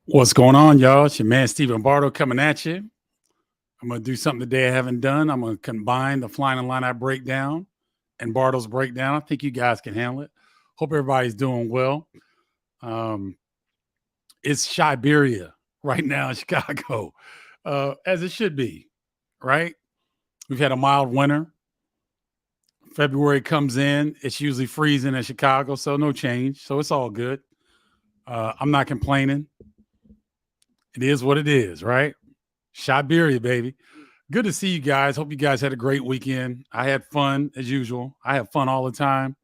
What's going on, y'all? It's your man, Stephen Bardo, coming at you. I'm going to do something today I haven't done. I'm going to combine the flying and line breakdown and Bardo's breakdown. I think you guys can handle it. Hope everybody's doing well. Um, it's Siberia right now in Chicago, as it should be, right? We've had a mild winter. February comes in. It's usually freezing in Chicago, so no change. So it's all good. I'm not complaining. It is what it is, right? Siberia, baby. Good to see you guys. Hope you guys had a great weekend. I had fun as usual. I have fun all the time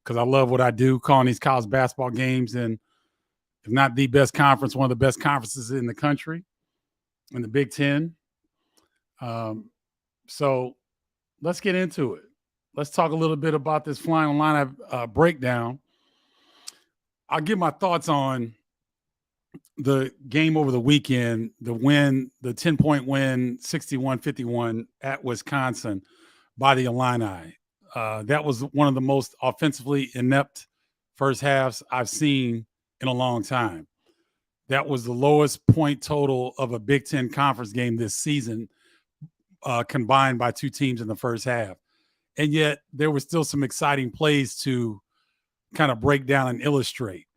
because I love what I do, calling these college basketball games. And if not the best conference, one of the best conferences in the country, in the Big Ten. So let's get into it. Let's talk a little bit about this flying lineup breakdown. I'll give my thoughts on the game over the weekend, the 10-point win, 61-51 at Wisconsin by the Illini. That was one of the most offensively inept first halves I've seen in a long time. That was the lowest point total of a Big Ten conference game this season, combined by two teams in the first half. And yet there were still some exciting plays to kind of break down and illustrate.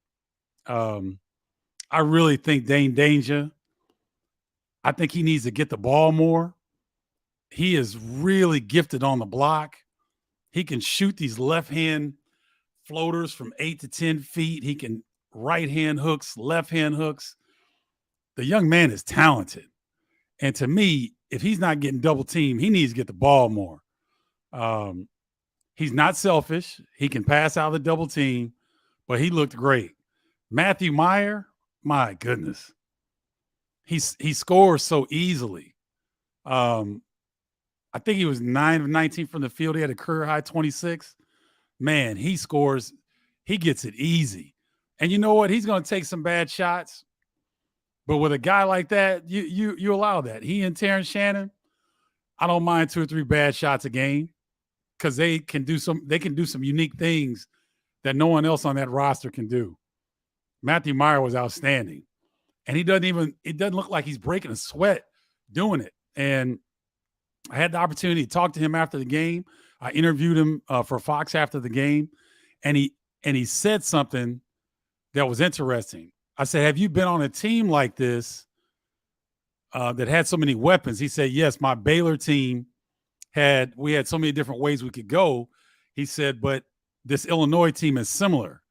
I really think Dane Danger, I think he needs to get the ball more. He is really gifted on the block. He can shoot these left-hand floaters from 8 to 10 feet. He can right-hand hooks, left-hand hooks. The young man is talented. And to me, if he's not getting double teamed, he needs to get the ball more. He's not selfish. He can pass out of the double team, but he looked great. Matthew Meyer, my goodness. He scores so easily. I think he was 9 of 19 from the field. He had a career high 26. Man, he scores. He gets it easy. And you know what? He's going to take some bad shots. But with a guy like that, you allow that. He and Terrence Shannon, I don't mind 2 or 3 bad shots a game because they can do some unique things that no one else on that roster can do. Matthew Meyer was outstanding. And it doesn't look like he's breaking a sweat doing it. And I had the opportunity to talk to him after the game. I interviewed him for Fox after the game, and he said something that was interesting. I said, "Have you been on a team like this that had so many weapons?" He said, "Yes, my Baylor team we had so many different ways we could go." He said, "But this Illinois team is similar,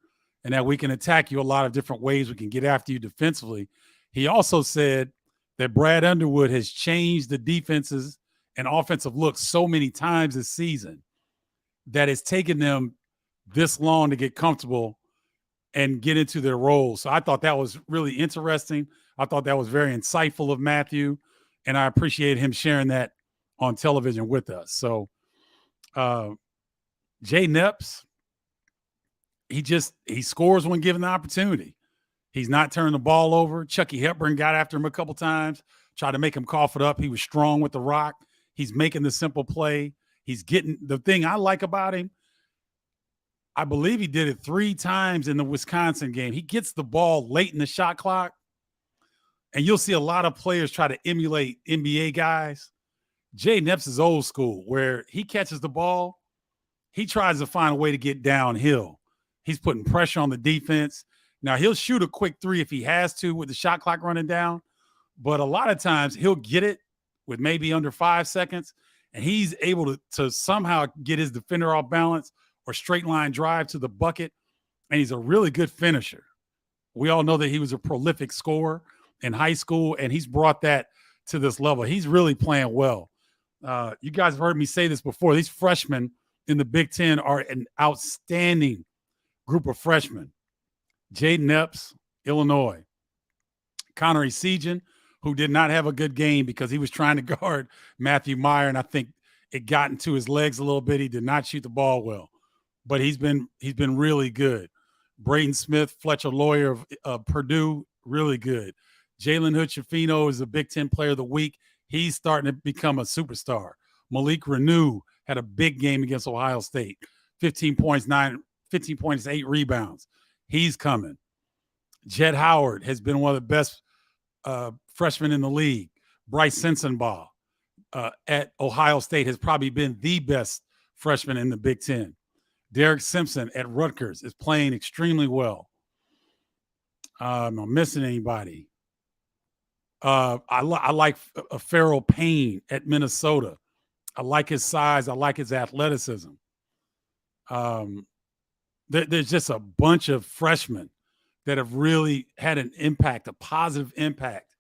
and that we can attack you a lot of different ways. We can get after you defensively." He also said that Brad Underwood has changed the defenses and offensive looks so many times this season that it's taken them this long to get comfortable and get into their roles. So I thought that was really interesting. I thought that was very insightful of Matthew, and I appreciate him sharing that on television with us. So Jay Neps, he scores when given the opportunity. He's not turning the ball over. Chucky Hepburn got after him a couple times, tried to make him cough it up. He was strong with the rock. He's making the simple play. He's getting the thing I like about him. I believe he did it 3 times in the Wisconsin game. He gets the ball late in the shot clock, and you'll see a lot of players try to emulate NBA guys. Jay Neps is old school, where he catches the ball, he tries to find a way to get downhill. He's putting pressure on the defense. Now, he'll shoot a quick 3 if he has to with the shot clock running down, but a lot of times he'll get it with maybe under 5 seconds, and he's able to somehow get his defender off balance or straight line drive to the bucket, and he's a really good finisher. We all know that he was a prolific scorer in high school, and he's brought that to this level. He's really playing well. You guys have heard me say this before. These freshmen in the Big Ten are an outstanding group of freshmen. Jaden Epps, Illinois. Connor Essegian, who did not have a good game because he was trying to guard Matthew Meyer, and I think it got into his legs a little bit. He did not shoot the ball well, but he's been really good. Braden Smith, Fletcher Lawyer of Purdue, really good. Jalen Hood-Schifino is a Big Ten Player of the Week. He's starting to become a superstar. Malik Renew had a big game against Ohio State. 15 points, 8 rebounds. He's coming. Jett Howard has been one of the best freshman in the league. Bryce Sensenbaugh at Ohio State has probably been the best freshman in the Big Ten. Derek Simpson at Rutgers is playing extremely well. I'm not missing anybody. I like Farrell Payne at Minnesota. I like his size. I like his athleticism. There's just a bunch of freshmen that have really had an impact, a positive impact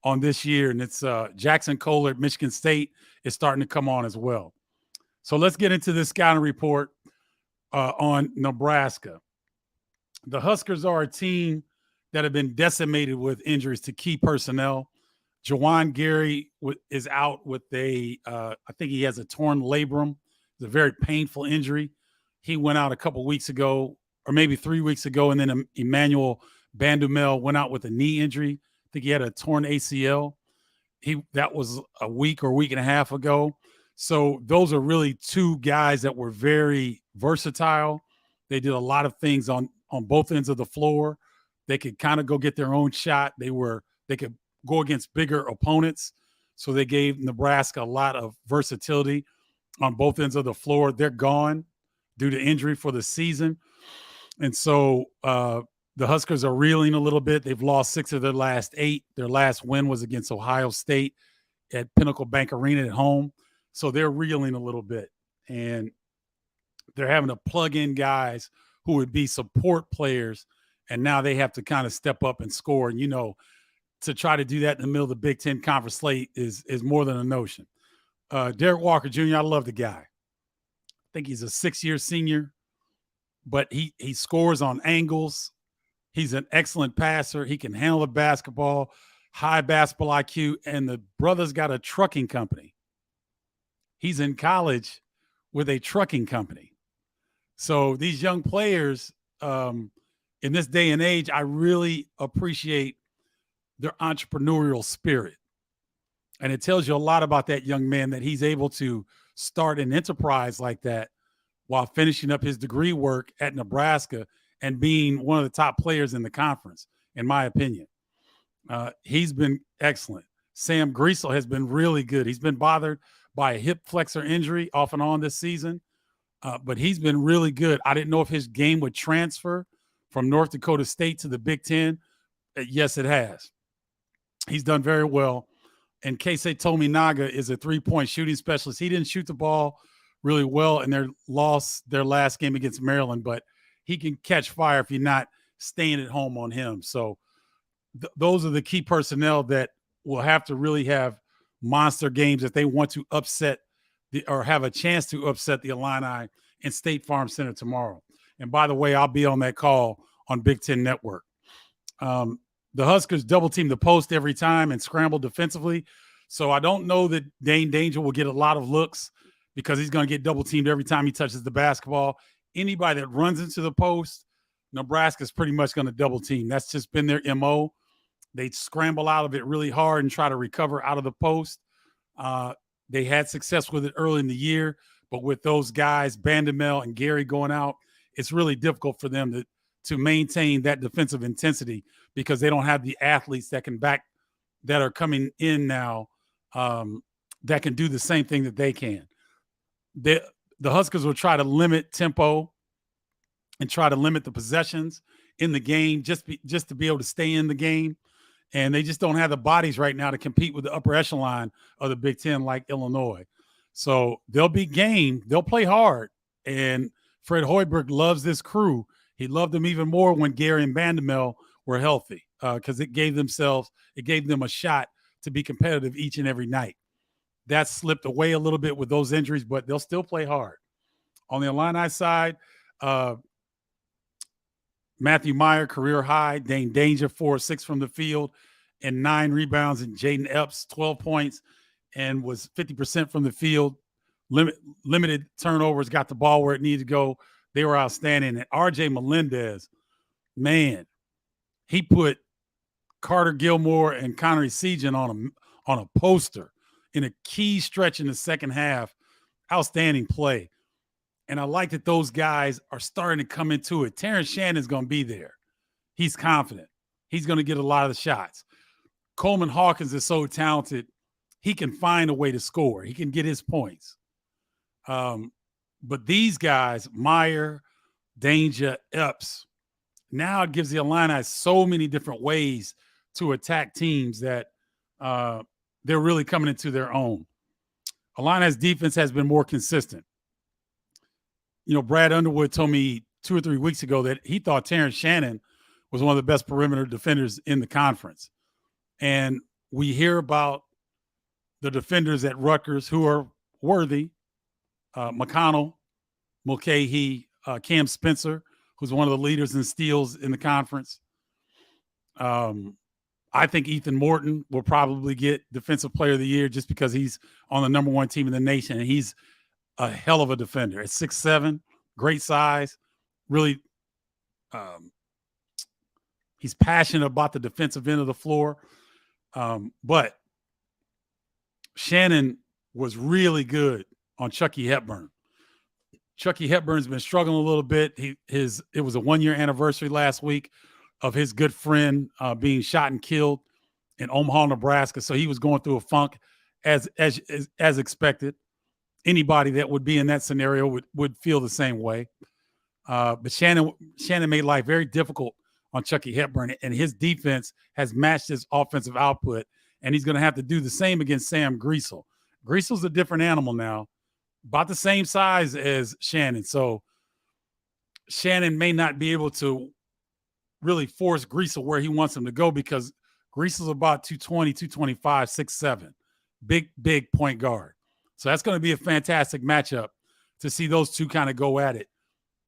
on this year. And it's Jackson Kohler at Michigan State is starting to come on as well. So let's get into this scouting report on Nebraska. The Huskers are a team that have been decimated with injuries to key personnel. Jawan Gary is out with I think he has a torn labrum. It's a very painful injury. He went out a couple weeks ago, or maybe 3 weeks ago, and then Emmanuel Bandumel went out with a knee injury. I think he had a torn ACL. That was a week or week and a half ago. So those are really two guys that were very versatile. They did a lot of things on both ends of the floor. They could kind of go get their own shot. They could go against bigger opponents. So they gave Nebraska a lot of versatility on both ends of the floor. They're gone due to injury for the season. And so the Huskers are reeling a little bit. They've lost 6 of their last 8. Their last win was against Ohio State at Pinnacle Bank Arena at home. So they're reeling a little bit. And they're having to plug in guys who would be support players. And now they have to kind of step up and score. And, to try to do that in the middle of the Big Ten conference slate is more than a notion. Derek Walker Jr., I love the guy. I think he's a 6-year senior, but he scores on angles. He's an excellent passer. He can handle the basketball, high basketball IQ, and the brother's got a trucking company. He's in college with a trucking company. So these young players, in this day and age, I really appreciate their entrepreneurial spirit. And it tells you a lot about that young man that he's able to start an enterprise like that while finishing up his degree work at Nebraska and being one of the top players in the conference, in my opinion. He's been excellent. Sam Griesel has been really good. He's been bothered by a hip flexor injury off and on this season, but he's been really good. I didn't know if his game would transfer from North Dakota State to the Big Ten. Yes, it has. He's done very well. And Keisei Tominaga is a three-point shooting specialist. He didn't shoot the ball really well in their last game against Maryland, but he can catch fire if you're not staying at home on him. So those are the key personnel that will have to really have monster games if they want to upset or have a chance to upset the Illini in State Farm Center tomorrow. And by the way, I'll be on that call on Big Ten Network. The Huskers double team the post every time and scramble defensively. So I don't know that Dane Danger will get a lot of looks because he's going to get double teamed every time he touches the basketball. Anybody that runs into the post, Nebraska's pretty much going to double team. That's just been their MO. They scramble out of it really hard and try to recover out of the post. They had success with it early in the year, but with those guys, Bandamel and Gary going out, it's really difficult for them to maintain that defensive intensity because they don't have the athletes that are coming in now that can do the same thing that they can. The Huskers will try to limit tempo and try to limit the possessions in the game just to be able to stay in the game. And they just don't have the bodies right now to compete with the upper echelon of the Big Ten like Illinois. So they'll be game. They'll play hard. And Fred Hoiberg loves this crew. He loved them even more when Gary and Bandamel were healthy because it gave them a shot to be competitive each and every night. That slipped away a little bit with those injuries, but they'll still play hard. On the Illini side, Matthew Meyer, career high. Dane Danger, 4-6 from the field and 9 rebounds. And Jaden Epps, 12 points and was 50% from the field. Limited turnovers, got the ball where it needed to go. They were outstanding. And RJ Melendez, man, he put Carter Gilmore and Connery Segan on a poster in a key stretch in the second half. Outstanding play. And I like that those guys are starting to come into it. Terrence Shannon's going to be there. He's confident. He's going to get a lot of the shots. Coleman Hawkins is so talented. He can find a way to score. He can get his points. But these guys, Meyer, Danger, Epps, now it gives the Illini so many different ways to attack teams that they're really coming into their own. Illini's defense has been more consistent. You know, Brad Underwood told me 2 or 3 weeks ago that he thought Terrence Shannon was one of the best perimeter defenders in the conference. And we hear about the defenders at Rutgers who are worthy. McConnell, Mulcahy, Cam Spencer, who's one of the leaders in steals in the conference. I think Ethan Morton will probably get Defensive Player of the Year just because he's on the number 1 team in the nation, and he's a hell of a defender. At 6'7", great size, really he's passionate about the defensive end of the floor. But Shannon was really good on Chucky Hepburn. Chucky Hepburn's been struggling a little bit. It was a 1-year anniversary last week of his good friend being shot and killed in Omaha, Nebraska. So he was going through a funk as expected. Anybody that would be in that scenario would feel the same way. But Shannon made life very difficult on Chucky Hepburn, and his defense has matched his offensive output, and he's going to have to do the same against Sam Griesel. Griesel's a different animal now, about the same size as Shannon. So Shannon may not be able to really force Griesel where he wants him to go because Griesel's about 220, 225, 6'7", big point guard. So that's going to be a fantastic matchup to see those two kind of go at it.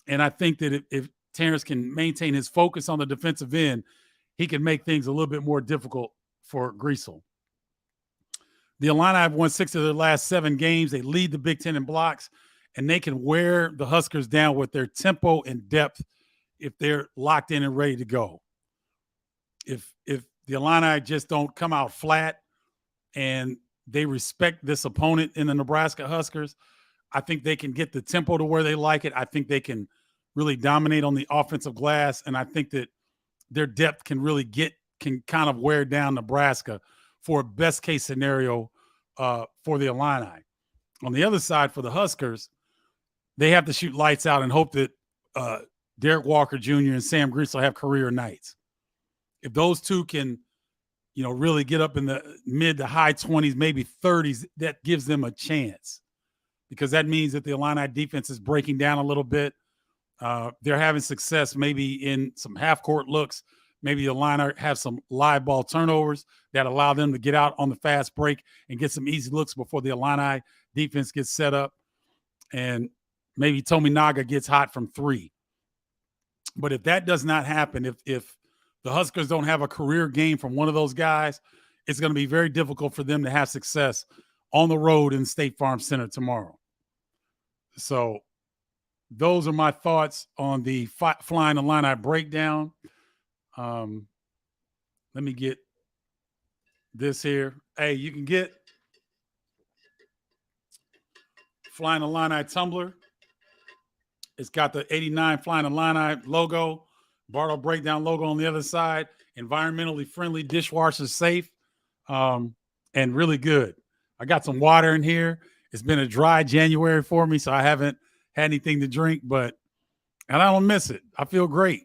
And I think that if Terrence can maintain his focus on the defensive end, he can make things a little bit more difficult for Griesel. The Illini have won 6 of their last 7 games. They lead the Big Ten in blocks, and they can wear the Huskers down with their tempo and depth if they're locked in and ready to go. If the Illini just don't come out flat and they respect this opponent in the Nebraska Huskers, I think they can get the tempo to where they like it. I think they can really dominate on the offensive glass, and I think that their depth can kind of wear down Nebraska for a best-case scenario for the Illini. On the other side, for the Huskers, they have to shoot lights out and hope that Derek Walker Jr. and Sam Griesel have career nights. If those two can, really get up in the mid to high 20s, maybe 30s, that gives them a chance because that means that the Illini defense is breaking down a little bit. They're having success maybe in some half-court looks. Maybe the Illini have some live ball turnovers that allow them to get out on the fast break and get some easy looks before the Illini defense gets set up. And maybe Tominaga gets hot from 3. But if that does not happen, if the Huskers don't have a career game from one of those guys, it's going to be very difficult for them to have success on the road in State Farm Center tomorrow. So those are my thoughts on the Flying Illini breakdown. Let me get this here. Hey, you can get Flying Illini tumbler. It's got the 89 Flying Illini logo, Bardo breakdown logo on the other side, environmentally friendly, dishwasher safe, and really good. I got some water in here. It's been a dry January for me, so I haven't had anything to drink, and I don't miss it. I feel great.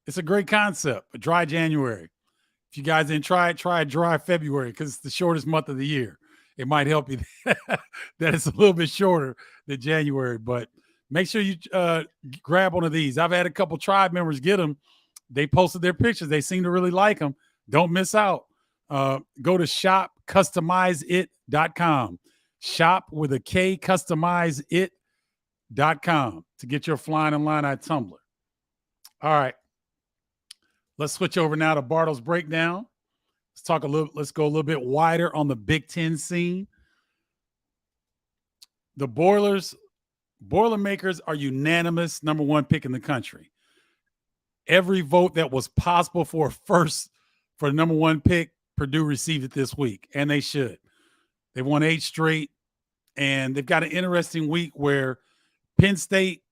It's a great concept, a dry January. If you guys didn't try it dry February because it's the shortest month of the year. It might help you that it's a little bit shorter than January, but make sure you grab one of these. I've had a couple tribe members get them. They posted their pictures. They seem to really like them. Don't miss out. Go to shopcustomizeit.com. Shop with a K, customizeit.com to get your Flying Illini tumbler. All right. Let's switch over now to Bardo's breakdown. Let's go a little bit wider on the Big Ten scene. The Boilermakers are unanimous number 1 pick in the country. Every vote that was possible for the number 1 pick, Purdue received it this week, and they should. They've won 8 straight, and they've got an interesting week where Penn State,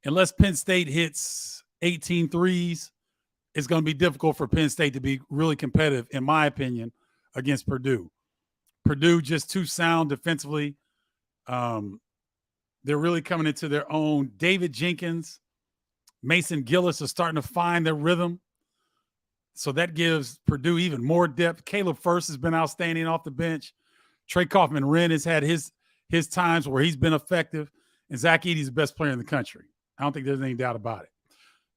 unless Penn State hits 18 threes, it's going to be difficult for Penn State to be really competitive, in my opinion, against Purdue. Purdue just too sound defensively. They're really coming into their own. David Jenkins, Mason Gillis are starting to find their rhythm. So that gives Purdue even more depth. Caleb Furst has been outstanding off the bench. Trey Kaufman-Wren has had his times where he's been effective. And Zach Edey's the best player in the country. I don't think there's any doubt about it.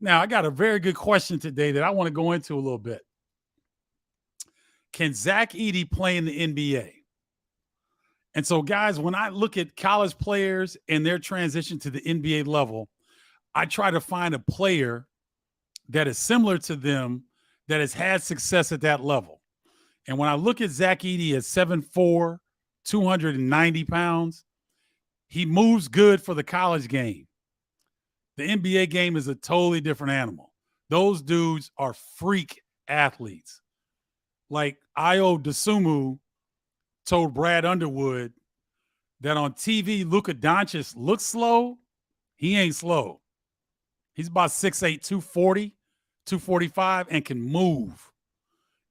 Now, I got a very good question today that I want to go into a little bit. Can Zach Edey play in the NBA? And so, guys, when I look at college players and their transition to the NBA level, I try to find a player that is similar to them that has had success at that level. And when I look at Zach Edey at 7'4", 290 pounds, he moves good for the college game. The NBA game is a totally different animal. Those dudes are freak athletes. Like Ayo Dosunmu told Brad Underwood that on TV, Luka Doncic looks slow. He ain't slow. He's about 6'8", 240, 245, and can move.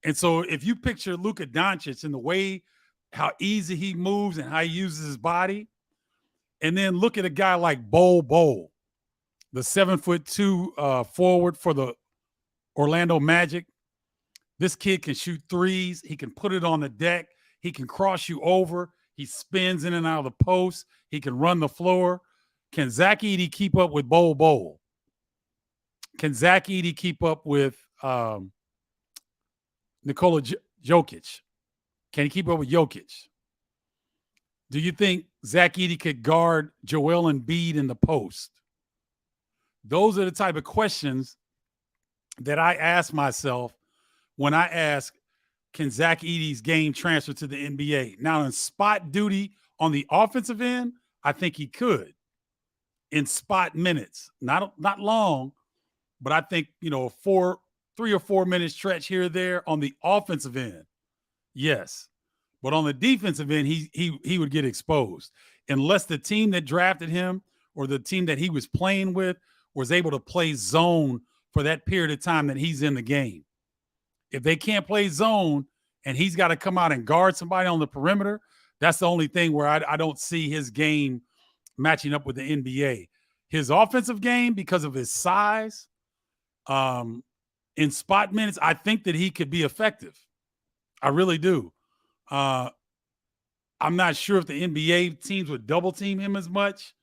And so if you picture Luka Doncic in the way how easy he moves and how he uses his body, and then look at a guy like Bol, the 7'2" forward for the Orlando Magic. This kid can shoot threes. He can put it on the deck. He can cross you over. He spins in and out of the post. He can run the floor. Can Zach Edey keep up with Bol? Can Zach Edey keep up with Nikola Jokic? Can he keep up with Jokic? Do you think Zach Edey could guard Joel Embiid in the post? Those are the type of questions that I ask myself when I ask, can Zach Edey's game transfer to the NBA? Now, in spot duty on the offensive end, I think he could. In spot minutes, not long, but I think, a 3 or 4 minute stretch here or there on the offensive end, yes. But on the defensive end, he would get exposed unless the team that drafted him or the team that he was playing with was able to play zone for that period of time that he's in the game. If they can't play zone and he's got to come out and guard somebody on the perimeter, that's the only thing where I don't see his game matching up with the NBA. His offensive game, because of his size, in spot minutes, I think that he could be effective. I really do. I'm not sure if the NBA teams would double team him as much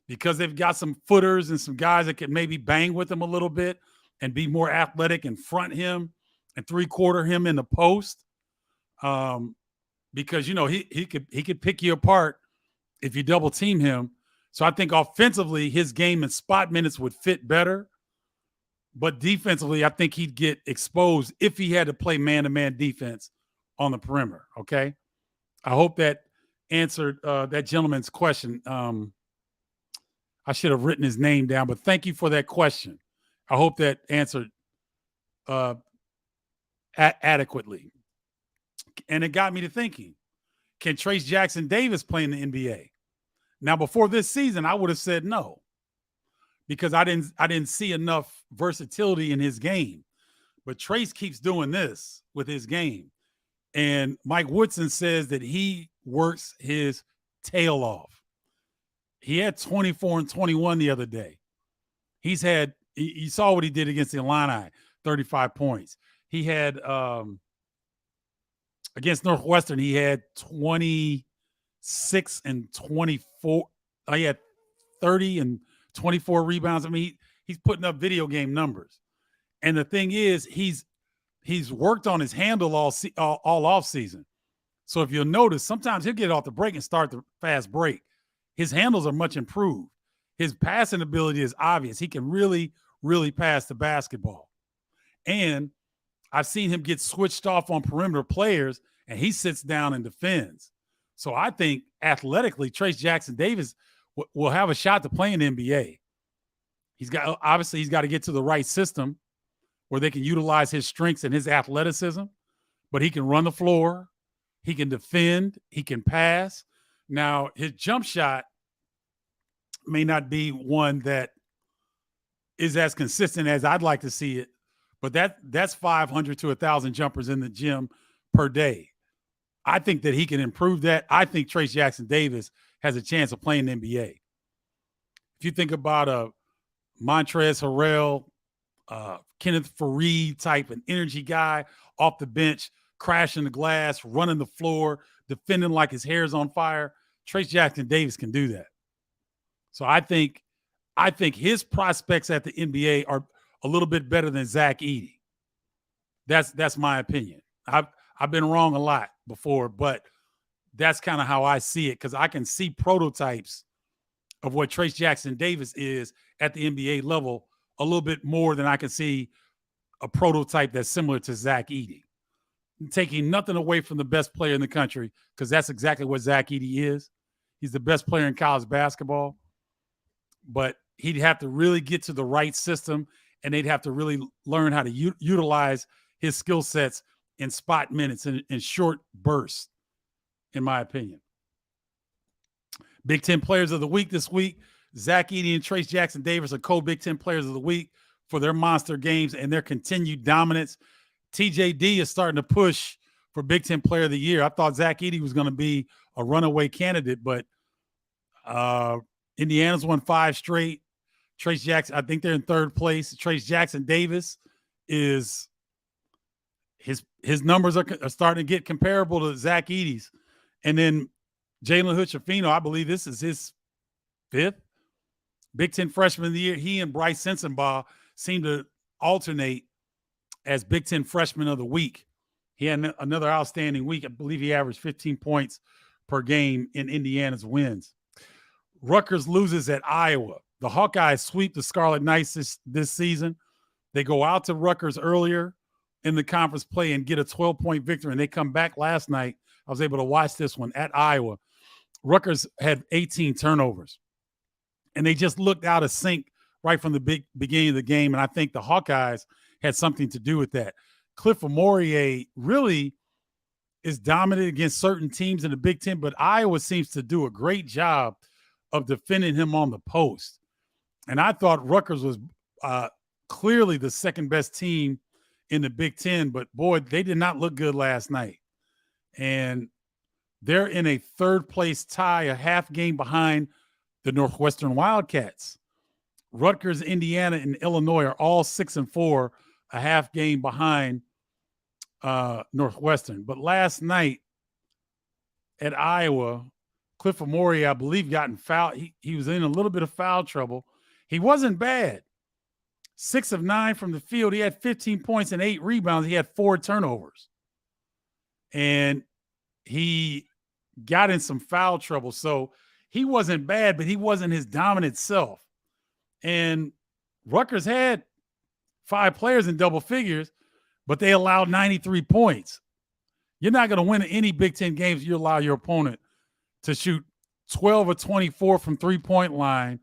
because they've got some footers and some guys that could maybe bang with him a little bit and be more athletic and front him and three-quarter him in the post. Because, he could pick you apart if you double team him. So I think offensively, his game in spot minutes would fit better. But defensively, I think he'd get exposed if he had to play man-to-man defense on the perimeter, okay? I hope that answered that gentleman's question. I should have written his name down, but thank you for that question. I hope that answered adequately. And it got me to thinking, can Trayce Jackson-Davis play in the NBA? Now, before this season, I would have said no because I didn't see enough versatility in his game. But Trayce keeps doing this with his game. And Mike Woodson says that he works his tail off. He had 24 and 21 the other day. You saw what he did against the Illini, 35 points. He had, against Northwestern, he had 26 and 24. He had 30 and 24 rebounds. I mean, he's putting up video game numbers. And the thing is, he's worked on his handle all off season. So if you'll notice, sometimes he'll get off the break and start the fast break. His handles are much improved. His passing ability is obvious. He can really, really pass the basketball. And I've seen him get switched off on perimeter players, and he sits down and defends. So I think athletically, Trayce Jackson-Davis will have a shot to play in the NBA. He's got to get to the right system where they can utilize his strengths and his athleticism, but he can run the floor, he can defend, he can pass. Now, his jump shot may not be one that is as consistent as I'd like to see it, but that's 500 to 1,000 jumpers in the gym per day. I think that he can improve that. I think Trayce Jackson-Davis has a chance of playing the NBA. If you think about a Montrezl Harrell, Kenneth Faried type, an energy guy off the bench, crashing the glass, running the floor, defending like his hair's on fire, Trayce Jackson-Davis can do that. So I think his prospects at the NBA are a little bit better than Zach Edey. That's my opinion. I've been wrong a lot before, but that's kind of how I see it, because I can see prototypes of what Trayce Jackson-Davis is at the NBA level a little bit more than I can see a prototype that's similar to Zach Edey. Taking nothing away from the best player in the country, because that's exactly what Zach Edey is. He's the best player in college basketball, but he'd have to really get to the right system, and they'd have to really learn how to utilize his skill sets in spot minutes in short bursts, in my opinion. Big Ten Players of the Week this week. Zach Edey and Trayce Jackson-Davis are co-Big Ten Players of the Week for their monster games and their continued dominance. TJD is starting to push for Big Ten Player of the Year. I thought Zach Edey was going to be a runaway candidate, but Indiana's won 5 straight. Trayce Jackson, I think they're in 3rd place. Trayce Jackson-Davis is his numbers are starting to get comparable to Zach Edey's. And then Jalen Hood-Schifino, I believe this is his 5th Big Ten Freshman of the Year. He and Bryce Sensabaugh seem to alternate as Big Ten Freshman of the Week. He had another outstanding week. I believe he averaged 15 points per game in Indiana's wins. Rutgers loses at Iowa. The Hawkeyes sweep the Scarlet Knights this season. They go out to Rutgers earlier in the conference play and get a 12-point victory, and they come back last night. I was able to watch this one at Iowa. Rutgers had 18 turnovers, and they just looked out of sync right from the beginning of the game, and I think the Hawkeyes had something to do with that. Cliff Amorier really is dominant against certain teams in the Big Ten, but Iowa seems to do a great job of defending him on the post. And I thought Rutgers was clearly the second best team in the Big Ten, but boy, they did not look good last night. And they're in a 3rd place tie, a half game behind the Northwestern Wildcats. Rutgers, Indiana, and Illinois are all 6-4, a half game behind Northwestern. But last night at Iowa, Cliff Amorier, I believe, gotten fouled. He was in a little bit of foul trouble. He wasn't bad. 6 of 9 from the field. He had 15 points and 8 rebounds. He had 4 turnovers. And he got in some foul trouble. So he wasn't bad, but he wasn't his dominant self. And Rutgers had 5 players in double figures, but they allowed 93 points. You're not going to win any Big Ten games if you allow your opponent to shoot 12 or 24 from three-point line.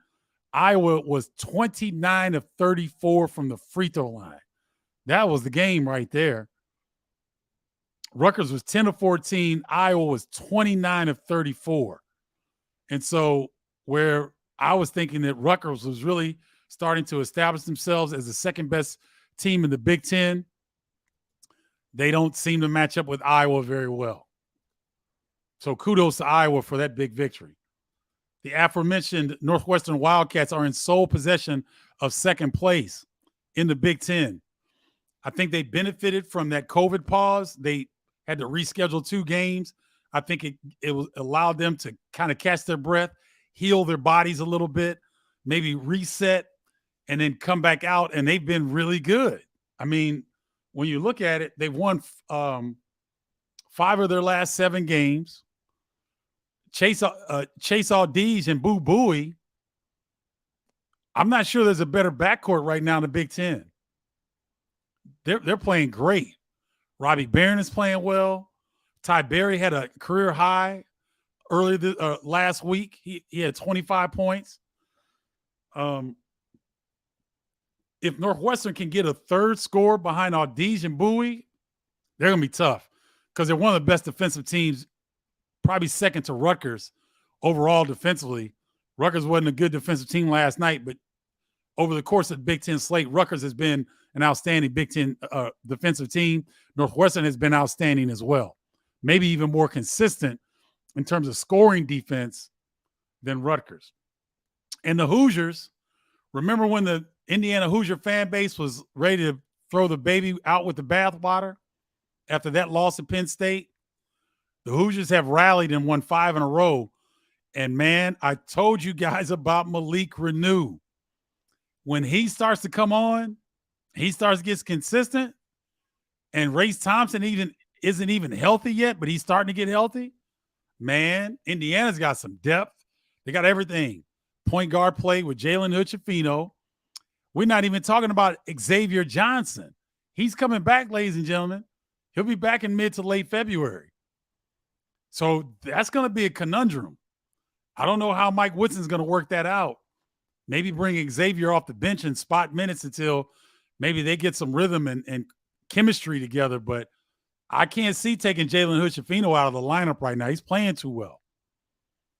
Iowa was 29 of 34 from the free throw line. That was the game right there. Rutgers was 10 of 14. Iowa was 29 of 34. And so where I was thinking that Rutgers was really starting to establish themselves as the second best team in the Big Ten, they don't seem to match up with Iowa very well. So kudos to Iowa for that big victory. The aforementioned Northwestern Wildcats are in sole possession of second place in the Big Ten. I think they benefited from that COVID pause. They had to reschedule 2 games. I think it allowed them to kind of catch their breath, heal their bodies a little bit, maybe reset, and then come back out, and they've been really good. I mean, when you look at it, they've won 5 of their last 7 games. Chase Audige and Boo Buie, I'm not sure there's a better backcourt right now in the Big Ten. They're playing great. Robbie Barron is playing well. Ty Berry had a career high earlier last week. He had 25 points. If Northwestern can get a third score behind Audige and Bowie, they're going to be tough because they're one of the best defensive teams, probably second to Rutgers overall defensively. Rutgers wasn't a good defensive team last night, but over the course of the Big Ten slate, Rutgers has been an outstanding Big Ten defensive team. Northwestern has been outstanding as well, maybe even more consistent in terms of scoring defense than Rutgers. And the Hoosiers, remember when the Indiana Hoosier fan base was ready to throw the baby out with the bathwater after that loss at Penn State? The Hoosiers have rallied and won 5 in a row. And, man, I told you guys about Malik Renew. When he starts to come on, he starts to get consistent, and Race Thompson isn't even healthy yet, but he's starting to get healthy. Man, Indiana's got some depth. They got everything. Point guard play with Jalen Hood-Schifino. We're not even talking about Xavier Johnson. He's coming back, ladies and gentlemen. He'll be back in mid to late February. So that's going to be a conundrum. I don't know how Mike Woodson's going to work that out. Maybe bring Xavier off the bench and spot minutes until maybe they get some rhythm and chemistry together. But I can't see taking Jalen Hood-Schifino out of the lineup right now. He's playing too well.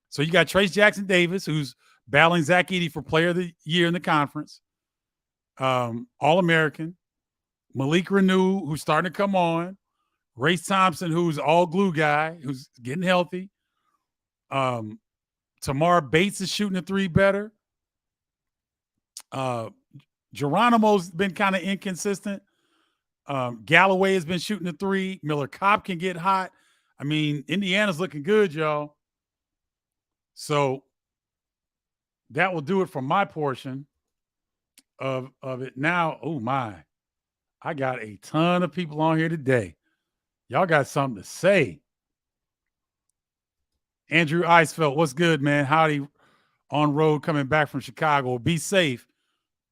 So you got Trace Jackson-Davis, who's battling Zach Edey for Player of the Year in the conference. All-American. Malik Renew, who's starting to come on. Race Thompson, who's all glue guy, who's getting healthy. Tamar Bates is shooting a 3 better. Geronimo's been kind of inconsistent. Galloway has been shooting a 3. Miller Kopp can get hot. I mean, Indiana's looking good, y'all. So that will do it for my portion of it. Now, oh my, I got a ton of people on here today. Y'all got something to say. Andrew Eisfeld, what's good, man? Howdy on road coming back from Chicago. Be safe,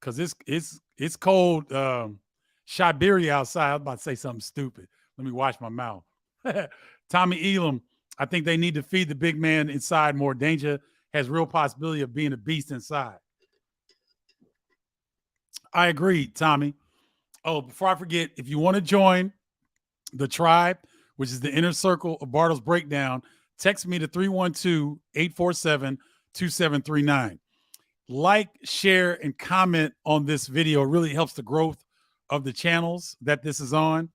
because it's cold. Siberia outside. I was about to say something stupid. Let me watch my mouth. Tommy Elam, I think they need to feed the big man inside more. Danger has real possibility of being a beast inside. I agree, Tommy. Oh, before I forget, if you want to join the tribe, which is the inner circle of Bardo's Breakdown, text me to 312-847-2739. Like, share, and comment on this video. It really helps the growth of the channels that this is on.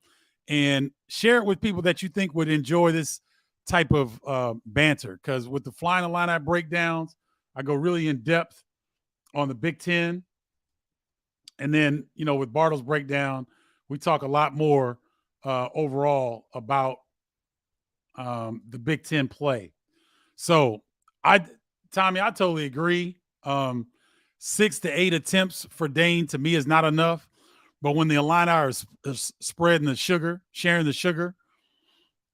And share it with people that you think would enjoy this type of banter. Because with the Flying Illini breakdowns, I go really in depth on the Big Ten. And then, with Bardo's Breakdown, we talk a lot more overall about the Big Ten play. So, Tommy, I totally agree. 6 to 8 attempts for Dane to me is not enough. But when the Illini are spreading the sugar, sharing the sugar,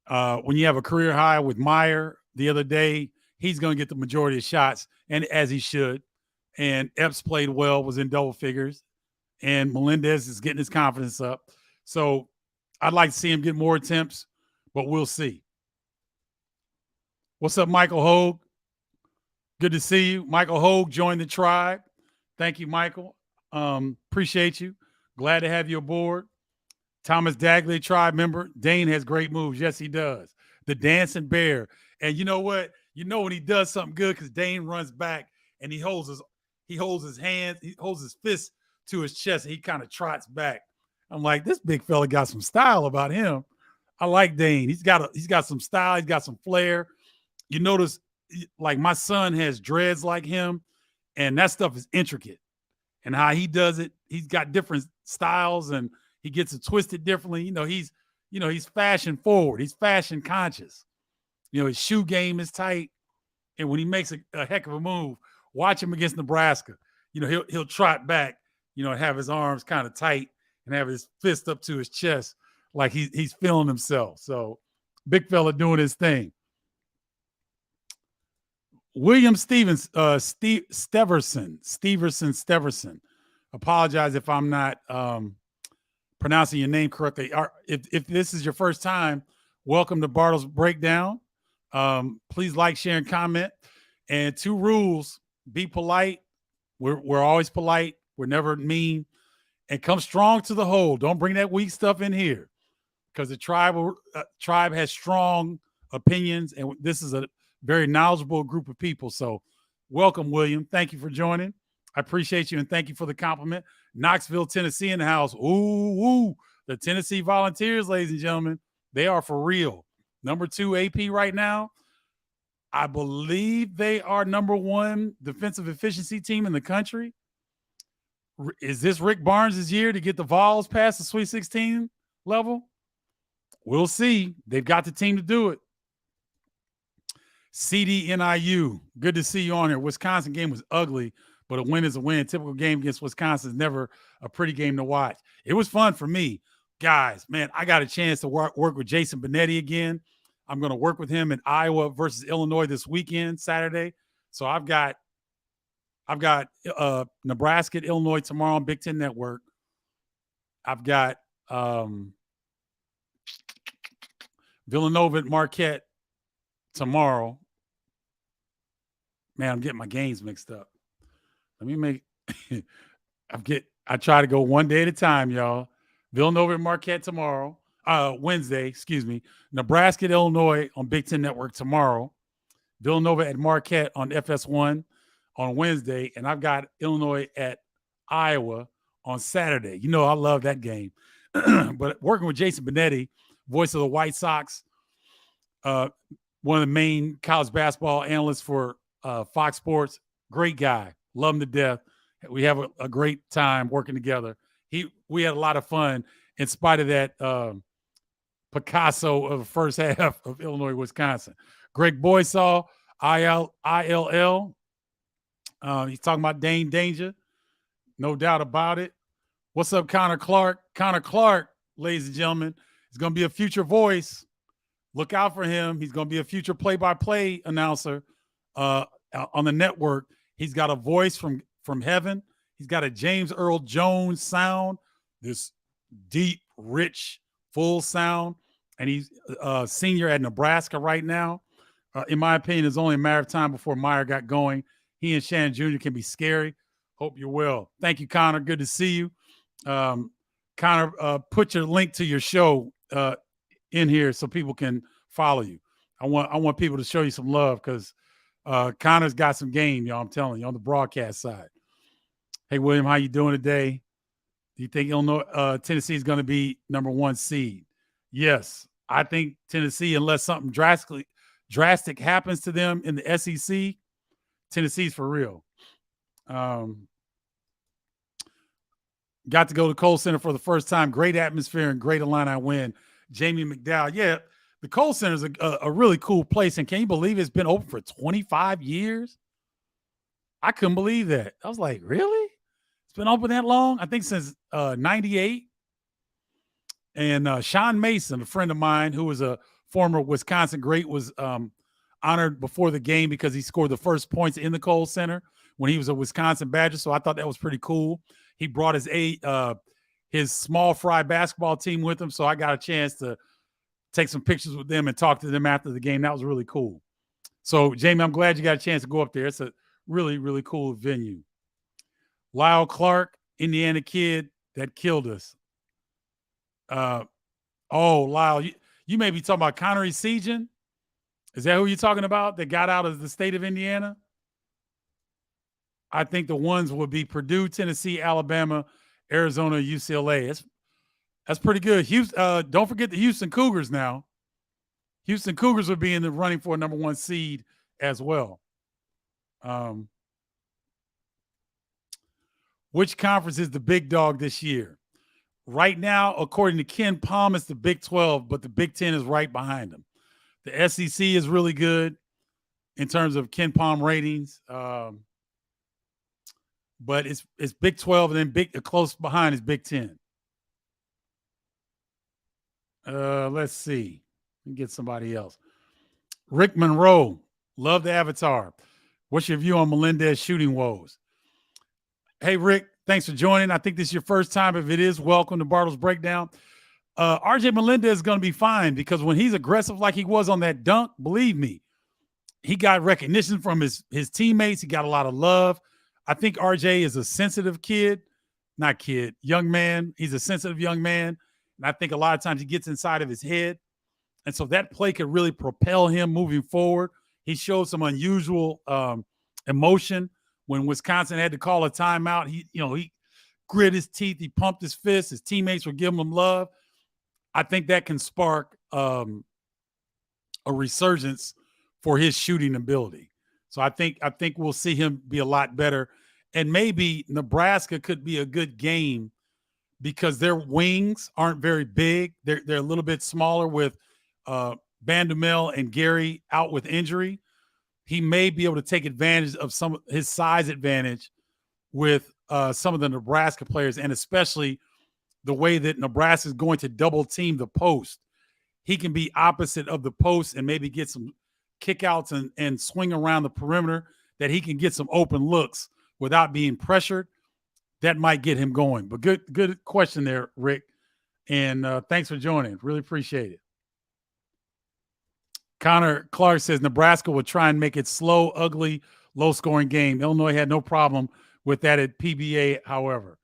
when you have a career high with Meyer the other day, he's going to get the majority of shots, and as he should. And Epps played well, was in double figures, and Melendez is getting his confidence up. So I'd like to see him get more attempts, but we'll see. What's up, Michael Hogue? Good to see you. Michael Hogue joined the tribe. Thank you, Michael. Appreciate you. Glad to have you aboard. Thomas Dagley, tribe member. Dane has great moves. Yes, he does. The dancing bear. And you know what? You know when he does something good, because Dane runs back and he holds his hands, he holds his fist to his chest, and he kind of trots back. I'm like, this big fella got some style about him. I like Dane. He's got some style. He's got some flair. You notice, like, my son has dreads like him, and that stuff is intricate. And how he does it, he's got different styles, and he gets it twisted differently. He's fashion forward. He's fashion conscious. His shoe game is tight. And when he makes a heck of a move, watch him against Nebraska. He'll trot back, and have his arms kind of tight and have his fist up to his chest like he's feeling himself. So big fella doing his thing. William Steverson. Apologize if I'm not pronouncing your name correctly. If this is your first time, welcome to Bardo's Breakdown. Please like, share, and comment. And 2 rules: be polite. We're always polite. We're never mean. And come strong to the hole. Don't bring that weak stuff in here, because the tribe has strong opinions, and this is a very knowledgeable group of people. So welcome, William. Thank you for joining. I appreciate you, and thank you for the compliment. Knoxville, Tennessee in the house. Ooh, the Tennessee Volunteers, ladies and gentlemen, they are for real. Number 2 AP right now. I believe they are number 1 defensive efficiency team in the country. Is this Rick Barnes' year to get the Vols past the Sweet 16 level? We'll see. They've got the team to do it. CDNIU, good to see you on here. Wisconsin game was ugly, but a win is a win. Typical game against Wisconsin is never a pretty game to watch. It was fun for me. Guys, man, I got a chance to work with Jason Benetti again. I'm going to work with him in Iowa versus Illinois this weekend, Saturday. So I've got Nebraska at Illinois tomorrow on Big Ten Network. I've got Villanova at Marquette tomorrow. Man, I'm getting my games mixed up. Let me make I try to go one day at a time, y'all. Villanova at Marquette tomorrow. Wednesday, excuse me. Nebraska at Illinois on Big Ten Network tomorrow. Villanova at Marquette on FS1 on Wednesday. And I've got Illinois at Iowa on Saturday. You know, I love that game. But working with Jason Benetti, voice of the White Sox, one of the main college basketball analysts for Fox Sports, great guy. Love him to death. We have a great time working together. We had a lot of fun in spite of that Picasso of the first half of Illinois, Wisconsin. Greg Boysaw, ILL. He's talking about Dane Danger. No doubt about it. What's up, Connor Clark? Connor Clark, ladies and gentlemen, is going to be a future voice. Look out for him. He's going to be a future play-by-play announcer on the network. He's got a voice from heaven. He's got a James Earl Jones sound, this deep, rich, full sound. And he's a senior at Nebraska right now. In my opinion, it's only a matter of time before Meyer got going. He and Shannon Jr. can be scary. Hope you're well. Thank you, Connor. Good to see you. Connor, put your link to your show in here so people can follow you. I want people to show you some love because Connor's got some game, y'all. I'm telling you, on the broadcast side. Hey, William, how you doing today? Do you think Tennessee is going to be number 1 seed? Yes, I think Tennessee, unless something drastic happens to them in the SEC, Tennessee's for real. Got to go to Kohl Center for the first time. Great atmosphere and great Illini win. Jamie McDowell. Yeah, the Kohl Center is a really cool place. And can you believe it's been open for 25 years? I couldn't believe that. I was like, really? It's been open that long? I think since 98. And Sean Mason, a friend of mine who was a former Wisconsin great, was honored before the game because he scored the first points in the Kohl Center when he was a Wisconsin Badger. So I thought that was pretty cool. He brought his small fry basketball team with him. So I got a chance to take some pictures with them and talk to them after the game. That was really cool. So, Jamie, I'm glad you got a chance to go up there. It's a really, really cool venue. Lyle Clark, Indiana kid that killed us. Lyle, you may be talking about Connery Seagen. Is that who you're talking about that got out of the state of Indiana? I think the ones would be Purdue, Tennessee, Alabama, Arizona, UCLA. That's pretty good. Houston, don't forget the Houston Cougars now. Houston Cougars would be in the running for a number 1 seed as well. Which conference is the big dog this year? Right now, according to Ken Palm, it's the Big 12, but the Big 10 is right behind them. The SEC is really good in terms of Ken Palm ratings. But it's Big 12, and then close behind is Big 10. Let's see. Let me get somebody else. Rick Monroe, love the avatar. What's your view on Melendez shooting woes? Hey, Rick, thanks for joining. I think this is your first time. If it is, welcome to Bardo's Breakdown. RJ Melendez is going to be fine because when he's aggressive like he was on that dunk, believe me, he got recognition from his teammates. He got a lot of love. I think RJ is a sensitive young man. He's a sensitive young man. And I think a lot of times he gets inside of his head. And so that play could really propel him moving forward. He showed some unusual emotion when Wisconsin had to call a timeout. He grit his teeth. He pumped his fist. His teammates were giving him love. I think that can spark a resurgence for his shooting ability. So I think we'll see him be a lot better. And maybe Nebraska could be a good game because their wings aren't very big. They're a little bit smaller with Bandumel and Gary out with injury. He may be able to take advantage of some of his size advantage with some of the Nebraska players, and especially the way that Nebraska is going to double team the post. He can be opposite of the post and maybe get some kickouts and swing around the perimeter, that he can get some open looks without being pressured. That might get him going. But good question there, Rick. And thanks for joining. Really appreciate it. Connor Clark says Nebraska will try and make it slow, ugly, low-scoring game. Illinois had no problem with that at PBA, however.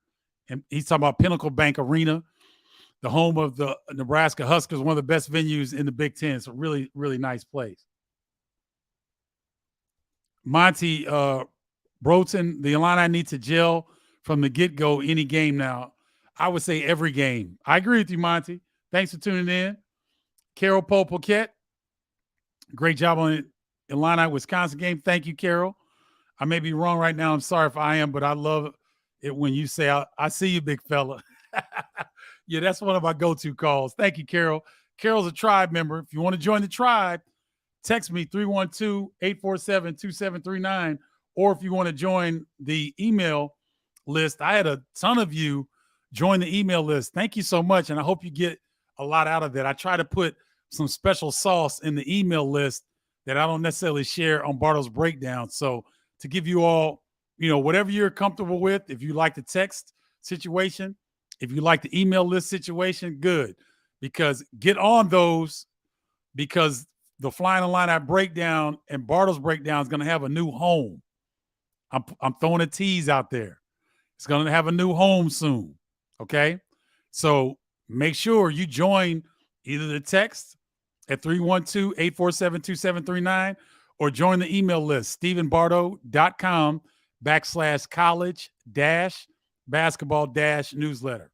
And he's talking about Pinnacle Bank Arena, the home of the Nebraska Huskers, one of the best venues in the Big Ten. It's a really, really nice place. Monty Broughton, the Illini need to gel from the get-go any game now. I would say every game. I agree with you, Monty. Thanks for tuning in. Carol Poe-Poquette, great job on the Illini Wisconsin game. Thank you, Carol. I may be wrong right now. I'm sorry if I am, but I love it when you say, I see you, big fella. Yeah, that's one of my go-to calls. Thank you, Carol. Carol's a tribe member. If you want to join the tribe, text me 312-847-2739. Or if you want to join the email list, I had a ton of you join the email list. Thank you so much, and I hope you get a lot out of that. I try to put some special sauce in the email list that I don't necessarily share on Bardo's Breakdown. So to give you all, whatever you're comfortable with, if you like the text situation, if you like the email list situation, good. Because get on those, because the Flying Illini Breakdown and Bardo's Breakdown is going to have a new home. I'm throwing a tease out there. It's going to have a new home soon, okay? So make sure you join either the text at 312-847-2739 or join the email list, stephenbardo.com/college-basketball-newsletter.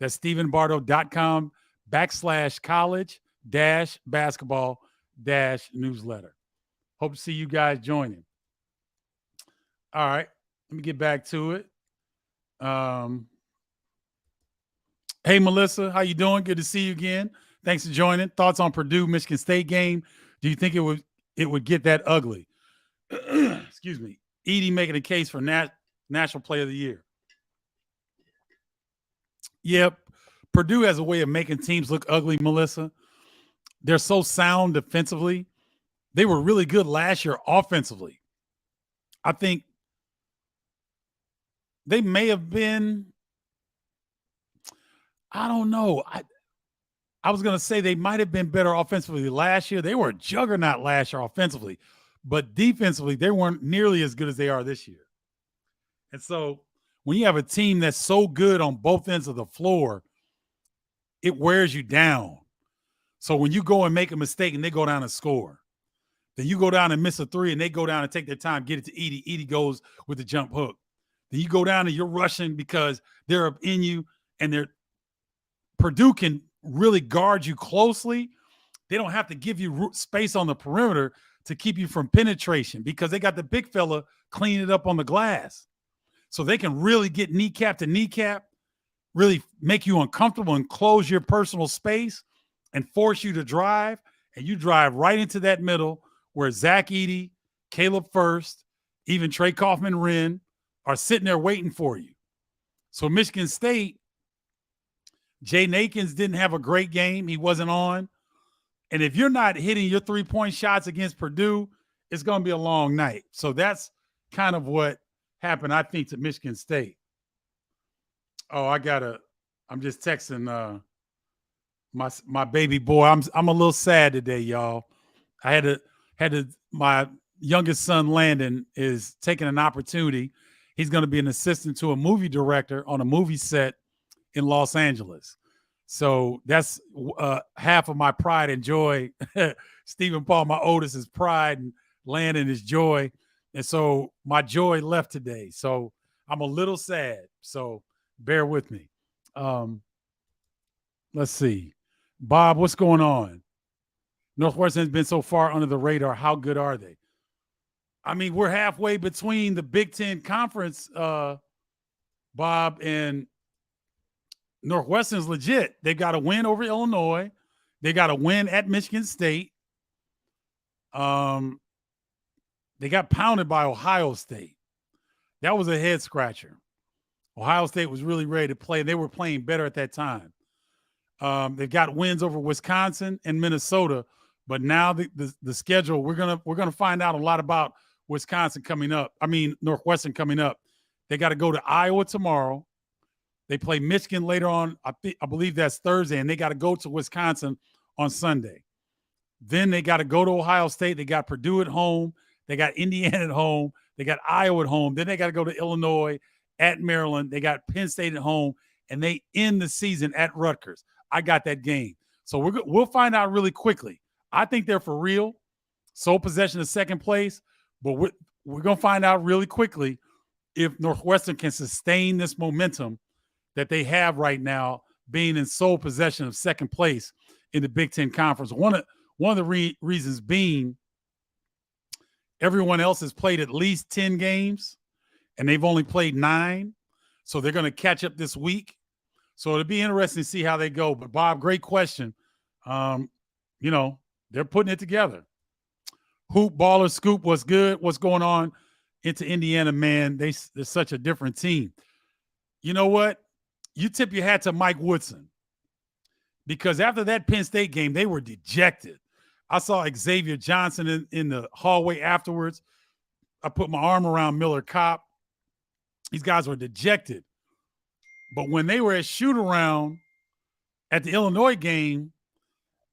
That's stephenbardo.com/college-basketball-newsletter. Hope to see you guys joining. All right, let me get back to it. Hey, Melissa, how you doing? Good to see you again. Thanks for joining. Thoughts on Purdue Michigan State game? Do you think it would get that ugly? Excuse me. Edie making a case for National Player of the Year. Yep, Purdue has a way of making teams look ugly, Melissa. They're so sound defensively. They were really good last year offensively. I think they may have been, I don't know. I was going to say they might have been better offensively last year. They were a juggernaut last year offensively, but defensively, they weren't nearly as good as they are this year. And so when you have a team that's so good on both ends of the floor, it wears you down. So when you go and make a mistake and they go down and score, then you go down and miss a three and they go down and take their time, get it to Edie. Edie goes with the jump hook. Then you go down and you're rushing because they're up in you, and Purdue can really guard you closely. They don't have to give you space on the perimeter to keep you from penetration because they got the big fella cleaning it up on the glass. So they can really get kneecap to kneecap, really make you uncomfortable and close your personal space and force you to drive. And you drive right into that middle where Zach Edey, Caleb First, even Trey Kaufman-Wren are sitting there waiting for you. So Michigan State, Jay Nakins didn't have a great game. He wasn't on. And if you're not hitting your three-point shots against Purdue, it's going to be a long night. So that's kind of what happened, I think, to Michigan State. Oh, I'm just texting my baby boy. I'm a little sad today, y'all. I had my youngest son, Landon, is taking an opportunity. He's going to be an assistant to a movie director on a movie set in Los Angeles. So that's half of my pride and joy. Stephen Paul, my oldest, is pride, and Landon is joy. And so my joy left today. So I'm a little sad. So Bear with me. Um, let's see. Bob, what's going on? Northwestern's been so far under the radar. How good are they? I mean, we're halfway between the Big Ten Conference, Bob, and Northwestern's legit. They've got a win over Illinois. They got a win at Michigan State. They got pounded by Ohio State. That was a head scratcher. Ohio State was really ready to play. They were playing better at that time. They've got wins over Wisconsin and Minnesota, but now the schedule, we're gonna find out a lot about Wisconsin coming up. I mean, Northwestern coming up. They got to go to Iowa tomorrow. They play Michigan later on. I believe that's Thursday, and they got to go to Wisconsin on Sunday. Then they got to go to Ohio State. They got Purdue at home. They got Indiana at home. They got Iowa at home. Then they got to go to Illinois, at Maryland. They got Penn State at home, and they end the season at Rutgers. I got that game. So we'll find out really quickly. I think they're for real. Sole possession of second place, but we're going to find out really quickly if Northwestern can sustain this momentum that they have right now, being in sole possession of second place in the Big Ten Conference. One of the reasons being everyone else has played at least 10 games, and they've only played 9. So they're going to catch up this week. So it'll be interesting to see how they go. But, Bob, great question. They're putting it together. Hoop Baller Scoop, what's good? What's going on into Indiana, man? They're such a different team. You know what? You tip your hat to Mike Woodson, because after that Penn State game, they were dejected. I saw Xavier Johnson in the hallway afterwards. I put my arm around Miller Kopp. These guys were dejected. But when they were at shoot-around at the Illinois game,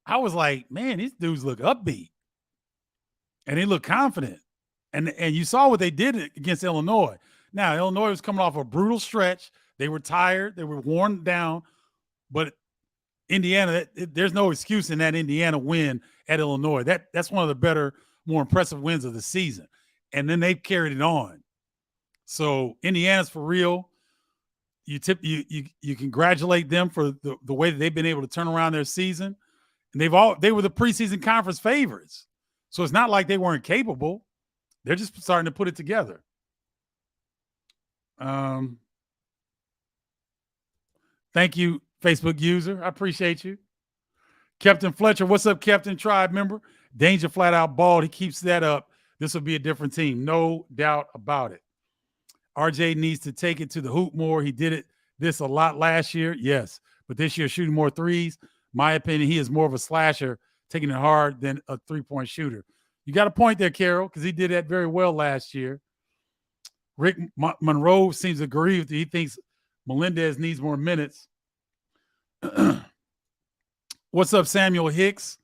I was like, man, these dudes look upbeat. And they look confident. And you saw what they did against Illinois. Now, Illinois was coming off a brutal stretch. They were tired. They were worn down. But Indiana, there's no excuse in that Indiana win at Illinois. That's one of the better, more impressive wins of the season. And then they've carried it on. So Indiana's for real. You congratulate them for the way that they've been able to turn around their season. And they were the preseason conference favorites. So it's not like they weren't capable. They're just starting to put it together. Thank you, Facebook user. I appreciate you. Captain Fletcher, what's up, Captain Tribe member? Danger flat out bald. He keeps that up. This will be a different team. No doubt about it. RJ needs to take it to the hoop more. He did this a lot last year. Yes. But this year, shooting more threes. My opinion, he is more of a slasher, taking it hard than a three-point shooter. You got a point there, Carol, because he did that very well last year. Rick Monroe seems to agree with you. He thinks Melendez needs more minutes. What's up, Samuel Hicks?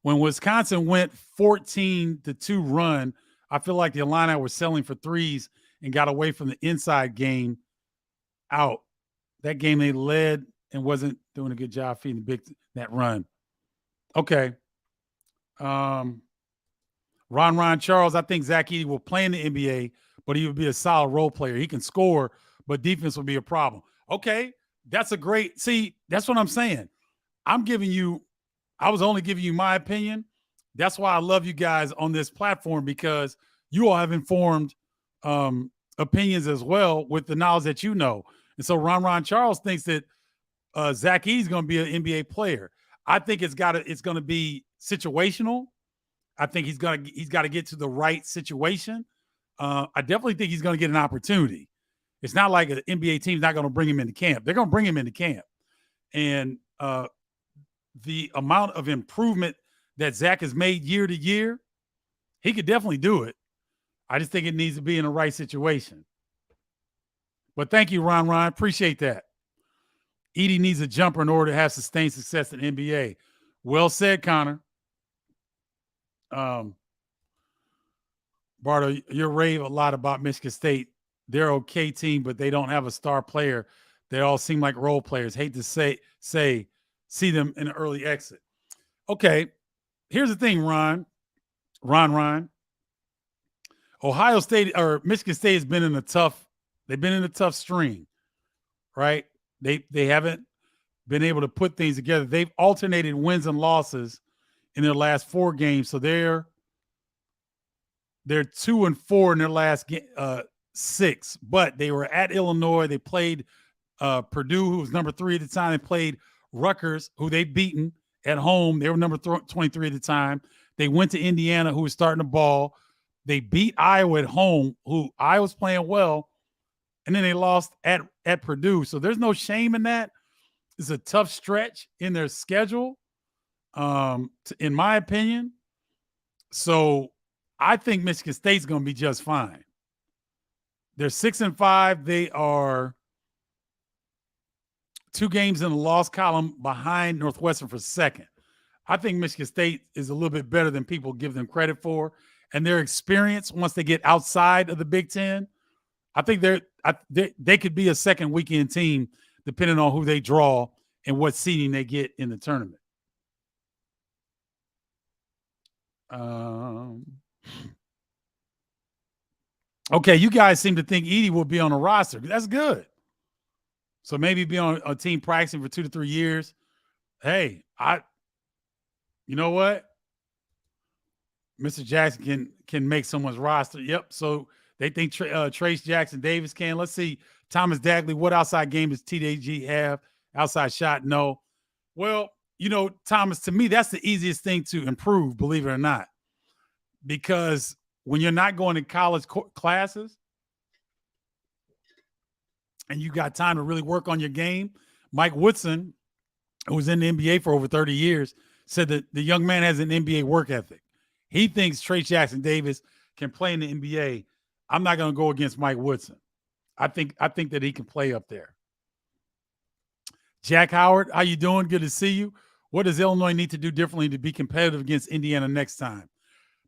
When Wisconsin went 14-2 run, I feel like the Illini were selling for threes and got away from the inside game out. That game they led and wasn't doing a good job feeding that run. Okay. Ron Charles, I think Zach Edey will play in the NBA, but he would be a solid role player. He can score, but defense would be a problem. Okay, that's that's what I'm saying. I was only giving you my opinion. That's why I love you guys on this platform, because you all have informed opinions as well with the knowledge that you know. And so Ron Charles thinks that Zach Edey is going to be an NBA player. I think it's going to be situational. I think he's got to get to the right situation. I definitely think he's going to get an opportunity. It's not like an NBA team's not going to bring him into camp. They're going to bring him into camp. And the amount of improvement that Zach has made year to year, he could definitely do it. I just think it needs to be in the right situation. But thank you, Ron. Appreciate that. Edey needs a jumper in order to have sustained success in NBA. Well said, Connor. Bardo, you rave a lot about Michigan State. They're an okay team, but they don't have a star player. They all seem like role players. Hate to see them in an early exit. Okay, here's the thing, Ron. Ohio State or Michigan State has been in a tough string, right? They haven't been able to put things together. They've alternated wins and losses in their last 4 games, so they're 2-4 in their last 6. But they were at Illinois. They played Purdue, who was number 3 at the time. They played Rutgers, who they've beaten at home. They were number 23 at the time. They went to Indiana, who was starting the ball. They beat Iowa at home, who Iowa's playing well, and then they lost at Purdue. So there's no shame in that. It's a tough stretch in their schedule, in my opinion. So I think Michigan State's going to be just fine. They're 6-5. They are 2 games in the loss column behind Northwestern for second. I think Michigan State is a little bit better than people give them credit for. And their experience, once they get outside of the Big Ten, I think they could be a second weekend team depending on who they draw and what seeding they get in the tournament. Okay, you guys seem to think Edey will be on a roster. That's good. So maybe be on a team practicing for 2 to 3 years. Hey, you know what? Mr. Jackson can make someone's roster. Yep. So they think Trace Jackson Davis can. Let's see. Thomas Dagley, what outside game does TDG have? Outside shot? No. Well, Thomas, to me, that's the easiest thing to improve, believe it or not. Because when you're not going to college classes and you got time to really work on your game, Mike Woodson, who was in the NBA for over 30 years, said that the young man has an NBA work ethic. He thinks Trace Jackson Davis can play in the NBA. I'm not going to go against Mike Woodson. I think that he can play up there. Jack Howard, how you doing? Good to see you. What does Illinois need to do differently to be competitive against Indiana next time?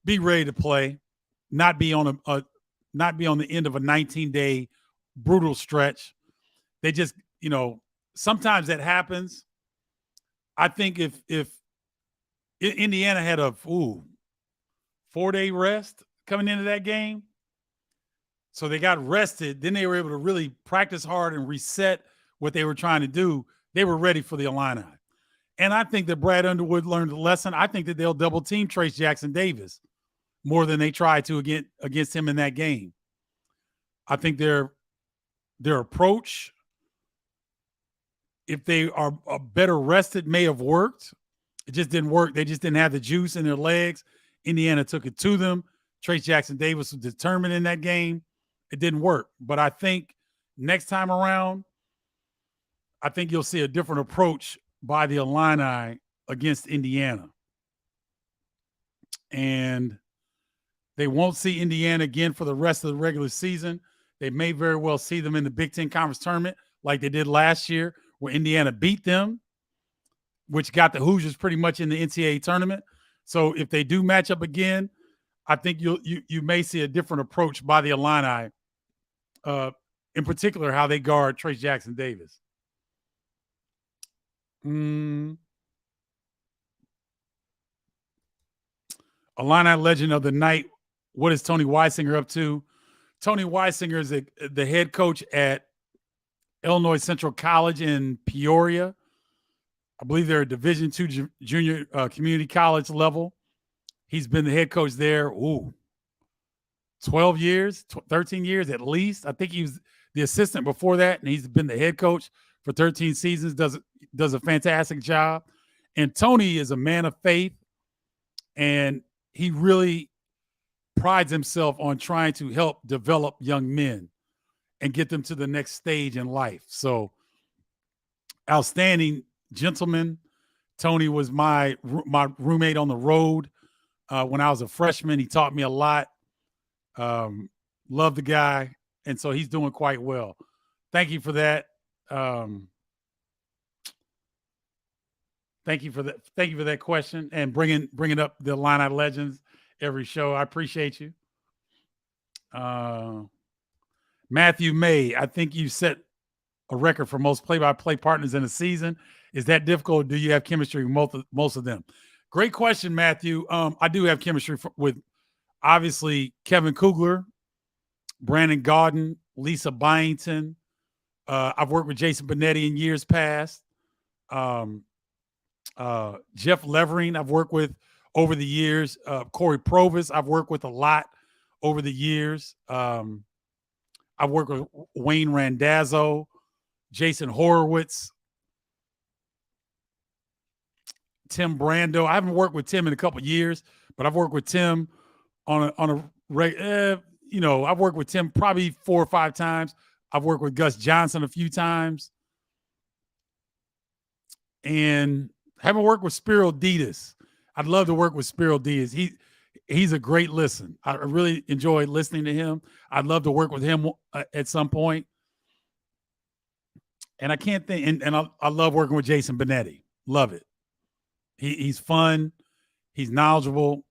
Be ready to play, not be on the end of a 19-day brutal stretch. They just, sometimes that happens. I think if Indiana had a 4-day rest coming into that game, so they got rested, then they were able to really practice hard and reset what they were trying to do. They were ready for the Illini. And I think that Brad Underwood learned a lesson. I think that they'll double team Trace Jackson Davis more than they tried to against him in that game. I think their approach, if they are better rested, may have worked. It just didn't work. They just didn't have the juice in their legs. Indiana took it to them. Trace Jackson Davis was determined in that game. It didn't work. But I think next time around, I think you'll see a different approach by the Illini against Indiana. And they won't see Indiana again for the rest of the regular season. They may very well see them in the Big Ten Conference Tournament like they did last year, where Indiana beat them, which got the Hoosiers pretty much in the NCAA tournament. So if they do match up again, I think you may see a different approach by the Illini, in particular how they guard Trace Jackson Davis. Illini legend of the night. What is Tony Weisinger up to? Tony Weisinger is the head coach at Illinois Central College in Peoria. I believe they're a Division II junior community college level. He's been the head coach there, 12 years, 13 years at least. I think he was the assistant before that, and he's been the head coach for 13 seasons, does a fantastic job. And Tony is a man of faith, and he really prides himself on trying to help develop young men and get them to the next stage in life. So outstanding gentleman. Tony was my roommate on the road when I was a freshman. He taught me a lot. Love the guy. And so he's doing quite well. Thank you for that. Thank you for that. Thank you for that question and bringing up the Illini legends every show. I appreciate you. Matthew May, I think you set a record for most play-by-play partners in a season. Is that difficult, or do you have chemistry with most of them? Great question, Matthew. I do have chemistry with, obviously, Kevin Kugler, Brandon Gaudin, Lisa Byington, I've worked with Jason Benetti in years past. Um, Jeff Levering, I've worked with over the years. Corey Provis, I've worked with a lot over the years. I've worked with Wayne Randazzo, Jason Horowitz, Tim Brando. I haven't worked with Tim in a couple of years, but I've worked with Tim on a I've worked with Tim probably 4 or 5 times. I've worked with Gus Johnson a few times, and haven't worked with Spiro Ditas. I'd love to work with Spiro Ditas. He's a great listen. I really enjoy listening to him. I'd love to work with him at some point. And I can't think. And I love working with Jason Benetti. Love it. He's fun. He's knowledgeable,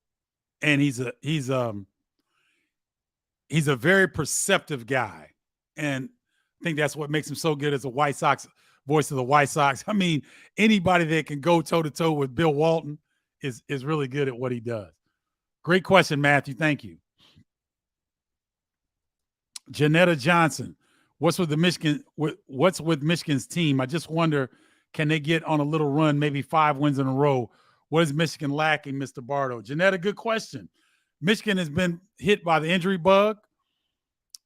and he's a very perceptive guy. And I think that's what makes him so good as a White Sox voice of the White Sox. I mean, anybody that can go toe to toe with Bill Walton is really good at what he does. Great question, Matthew. Thank you. Janetta Johnson, what's with Michigan's team? I just wonder, can they get on a little run, maybe 5 wins in a row? What is Michigan lacking, Mr. Bardo? Janetta, good question. Michigan has been hit by the injury bug.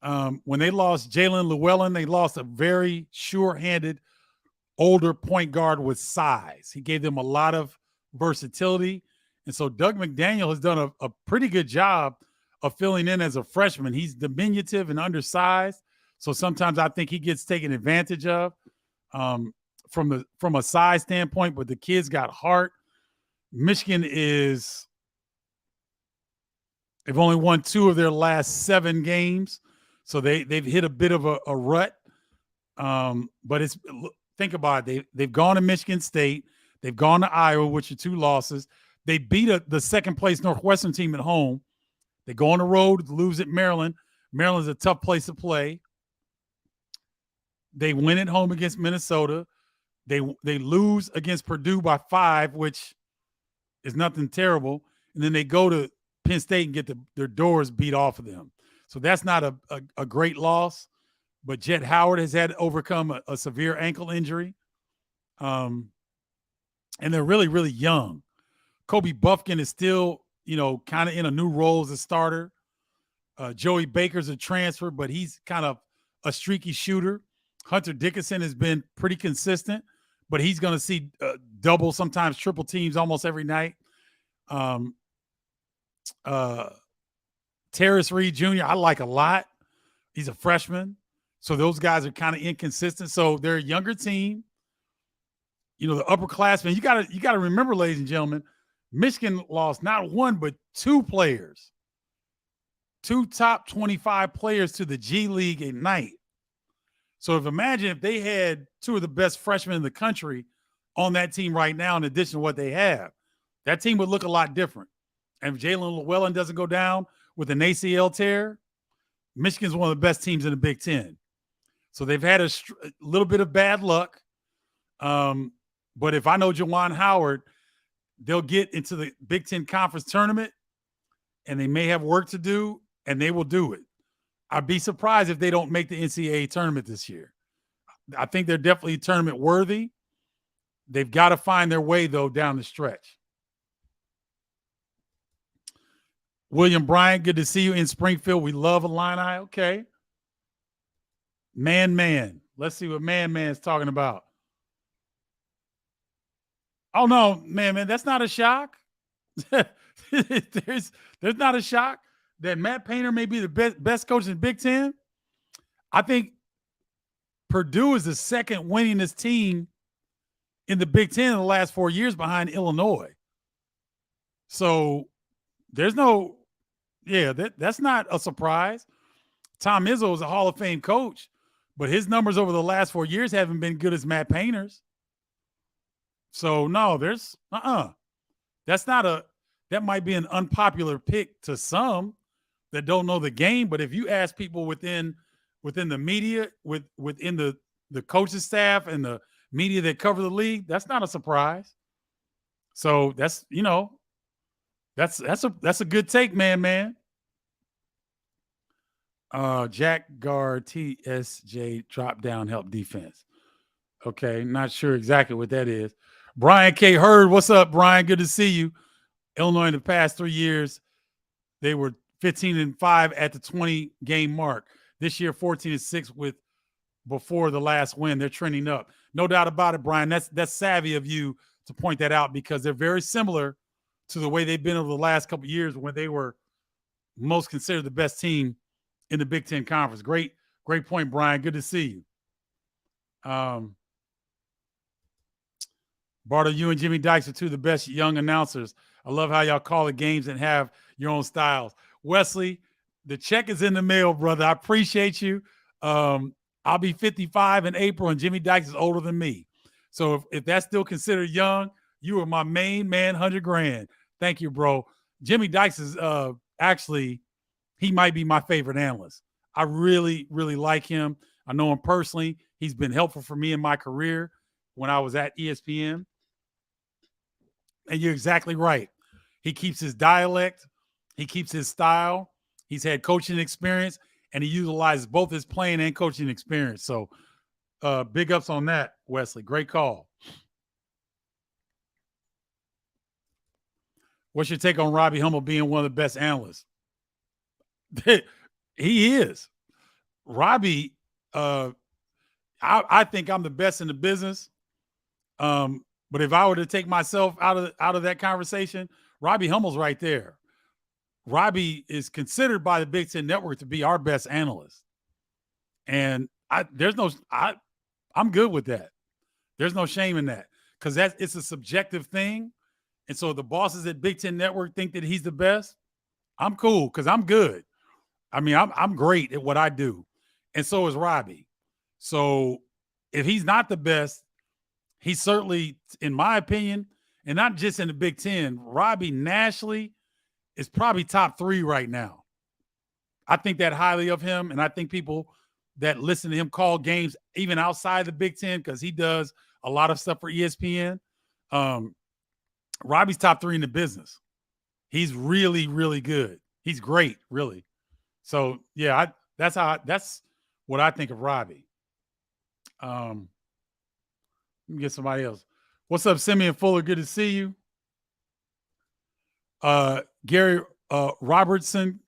When they lost Jalen Llewellyn, they lost a very sure-handed, older point guard with size. He gave them a lot of versatility. And so Doug McDaniel has done a pretty good job of filling in as a freshman. He's diminutive and undersized. So sometimes I think he gets taken advantage of from a size standpoint, but the kid's got heart. Michigan they've only won 2 of their last 7 games. So they've hit a bit of a rut. But think about it. They've gone to Michigan State. They've gone to Iowa, which are 2 losses. They beat the second-place Northwestern team at home. They go on the road, lose at Maryland. Maryland's a tough place to play. They win at home against Minnesota. They lose against Purdue by 5, which is nothing terrible. And then they go to Penn State and get their doors beat off of them. So that's not a great loss. But Jet Howard has had to overcome a severe ankle injury. And they're really, really young. Kobe Buffkin is still, kind of in a new role as a starter. Joey Baker's a transfer, but he's kind of a streaky shooter. Hunter Dickinson has been pretty consistent, but he's going to see double, sometimes triple teams almost every night. Terrace Reed Jr., I like a lot. He's a freshman. So those guys are kind of inconsistent. So they're a younger team. The upperclassmen, you gotta remember, ladies and gentlemen, Michigan lost not 1, but 2 players. 2 top 25 players to the G League at night. So imagine if they had 2 of the best freshmen in the country on that team right now, in addition to what they have, that team would look a lot different. And if Jalen Llewellyn doesn't go down with an ACL tear, Michigan's one of the best teams in the Big Ten. So they've had a little bit of bad luck. But if I know Juwan Howard, they'll get into the Big Ten Conference tournament, and they may have work to do, and they will do it. I'd be surprised if they don't make the NCAA tournament this year. I think they're definitely tournament worthy. They've got to find their way, though, down the stretch. William Bryant, good to see you in Springfield. We love Illini. Okay. Man. Let's see what Man is talking about. Oh, no, man, that's not a shock. There's not a shock that Matt Painter may be the best coach in the Big Ten. I think Purdue is the second winningest team in the Big Ten in the last 4 years behind Illinois. So there's that's not a surprise. Tom Izzo is a Hall of Fame coach, but his numbers over the last 4 years haven't been good as Matt Painter's. So no, there's that might be an unpopular pick to some that don't know the game. But if you ask people within the media, within the coaching staff and the media that cover the league, that's not a surprise. So that's a good take, man. Jack guard TSJ drop down help defense. Okay, not sure exactly what that is. Brian K. Hurd, what's up, Brian? Good to see you. Illinois in the past 3 years, they were 15-5 at the 20 game mark. This year, 14-6 with before the last win. They're trending up. No doubt about it, Brian. That's savvy of you to point that out because they're very similar to the way they've been over the last couple of years when they were most considered the best team in the Big Ten Conference. Great point, Brian. Good to see you. Bardo, you and Jimmy Dykes are two of the best young announcers. I love how y'all call the games and have your own styles. Wesley, the check is in the mail, brother. I appreciate you. I'll be 55 in April, and Jimmy Dykes is older than me. So if that's still considered young, you are my main man, 100 grand. Thank you, bro. Jimmy Dykes is actually, he might be my favorite analyst. I really, really like him. I know him personally. He's been helpful for me in my career when I was at ESPN. And you're exactly right. He keeps his dialect. He keeps his style. He's had coaching experience, and he utilizes both his playing and coaching experience. So big ups on that, Wesley. Great call. What's your take on Robbie Hummel being one of the best analysts? He is. Robbie, I think I'm the best in the business. But if I were to take myself out of that conversation, Robbie Hummel's right there. Robbie is considered by the Big Ten Network to be our best analyst. And I'm good with that. There's no shame in that because it's a subjective thing. And so the bosses at Big Ten Network think that he's the best. I'm cool because I'm good. I mean, I'm great at what I do. And so is Robbie. So if he's not the best, he's certainly, in my opinion, and not just in the Big Ten, Robbie nationally is probably top 3 right now. I think that highly of him, and I think people that listen to him call games even outside the Big Ten because he does a lot of stuff for ESPN. Robbie's top 3 in the business. He's really, really good. He's great, really. So, yeah, that's what I think of Robbie. Let me get somebody else. What's up, Simeon Fuller? Good to see you. Gary Robertson,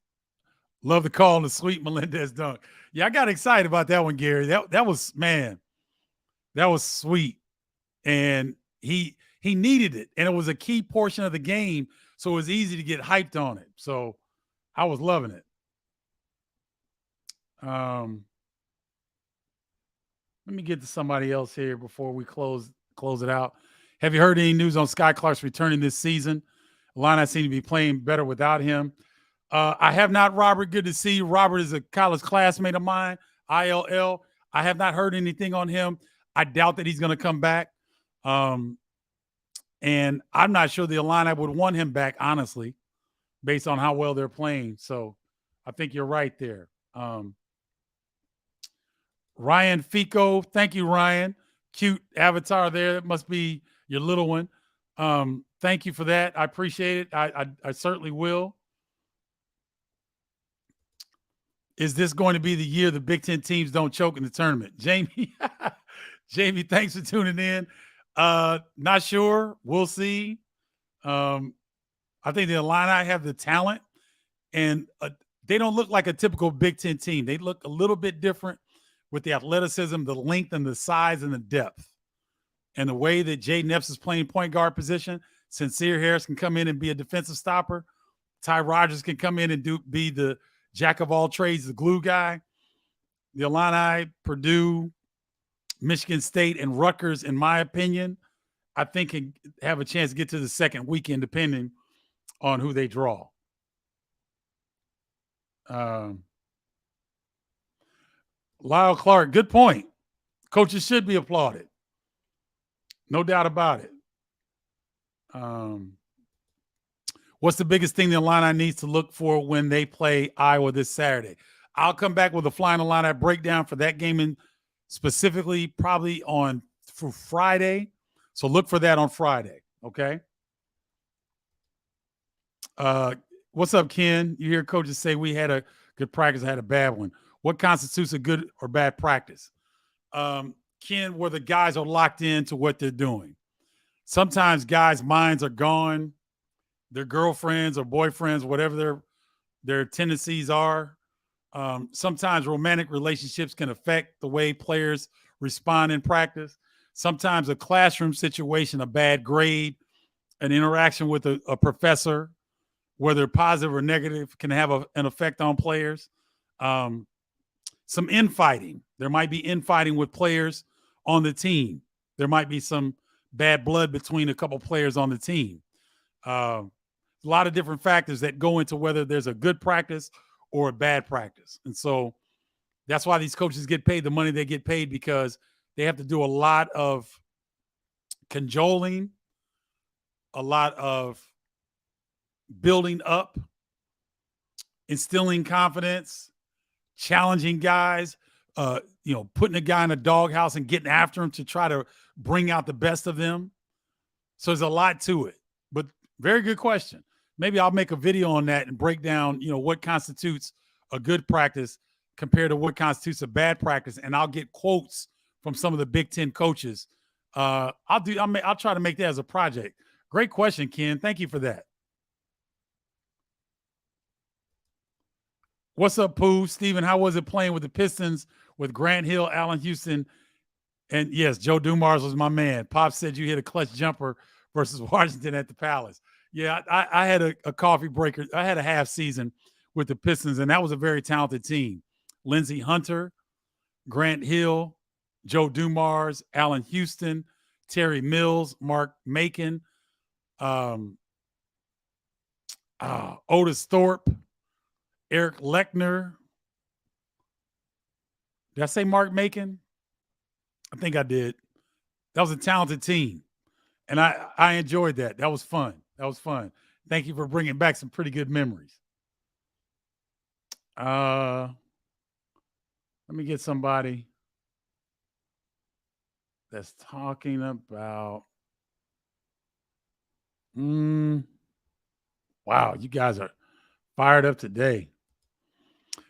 love the call on the sweet Melendez dunk. Yeah, I got excited about that one, Gary. That was, man, that was sweet. And he needed it. And it was a key portion of the game, so it was easy to get hyped on it. So I was loving it. Let me get to somebody else here before we close it out. Have you heard any news on Sky Clark's returning this season? Illini seem to be playing better without him. I have not, Robert. Good to see you. Robert is a college classmate of mine, ILL. I have not heard anything on him. I doubt that he's going to come back. And I'm not sure the Illini would want him back, honestly, based on how well they're playing. So I think you're right there. Ryan Fico, thank you, Ryan. Cute avatar there. That must be your little one. Thank you for that. I appreciate it. I certainly will. Is this going to be the year the Big Ten teams don't choke in the tournament? Jamie, thanks for tuning in. Not sure. We'll see. I think the Illini have the talent, and they don't look like a typical Big Ten team. They look a little bit different with the athleticism, the length, and the size and the depth. And the way that Jaden Epps is playing point guard position, Sincere Harris can come in and be a defensive stopper. Ty Rogers can come in and be the jack of all trades, the glue guy. The Illini, Purdue, Michigan State, and Rutgers, in my opinion, I think can have a chance to get to the second weekend depending on who they draw. Lyle Clark, good point. Coaches should be applauded. No doubt about it. What's the biggest thing the Illini needs to look for when they play Iowa this Saturday? I'll come back with a Flying Illini breakdown for that game in specifically probably for Friday. So look for that on Friday, okay? What's up, Ken? You hear coaches say we had a good practice. I had a bad one. What constitutes a good or bad practice? Ken, where the guys are locked into what they're doing. Sometimes guys' minds are gone, their girlfriends or boyfriends, whatever their tendencies are. Sometimes romantic relationships can affect the way players respond in practice. Sometimes a classroom situation, a bad grade, an interaction with a professor, whether positive or negative, can have an effect on players. Some infighting. There might be infighting with players on the team. There might be some bad blood between a couple players on the team. A lot of different factors that go into whether there's a good practice or a bad practice. And so that's why these coaches get paid the money they get paid, because they have to do a lot of cajoling, a lot of building up, instilling confidence, challenging guys, putting a guy in a doghouse and getting after him to try to bring out the best of them. So there's a lot to it. But very good question. Maybe I'll make a video on that and break down, what constitutes a good practice compared to what constitutes a bad practice. And I'll get quotes from some of the Big Ten coaches. I'll try to make that as a project. Great question, Ken. Thank you for that. What's up, Pooh? Steven, how was it playing with the Pistons with Grant Hill, Allen Houston? And yes, Joe Dumars was my man. Pop said you hit a clutch jumper versus Washington at the Palace. Yeah, I had a coffee breaker. I had a half season with the Pistons, and that was a very talented team. Lindsey Hunter, Grant Hill, Joe Dumars, Allen Houston, Terry Mills, Mark Macon, Otis Thorpe, Eric Lechner. Did I say Mark Macon? I think I did. That was a talented team, and I enjoyed that. That was fun. Thank you for bringing back some pretty good memories. Let me get somebody that's talking about. Wow, you guys are fired up today.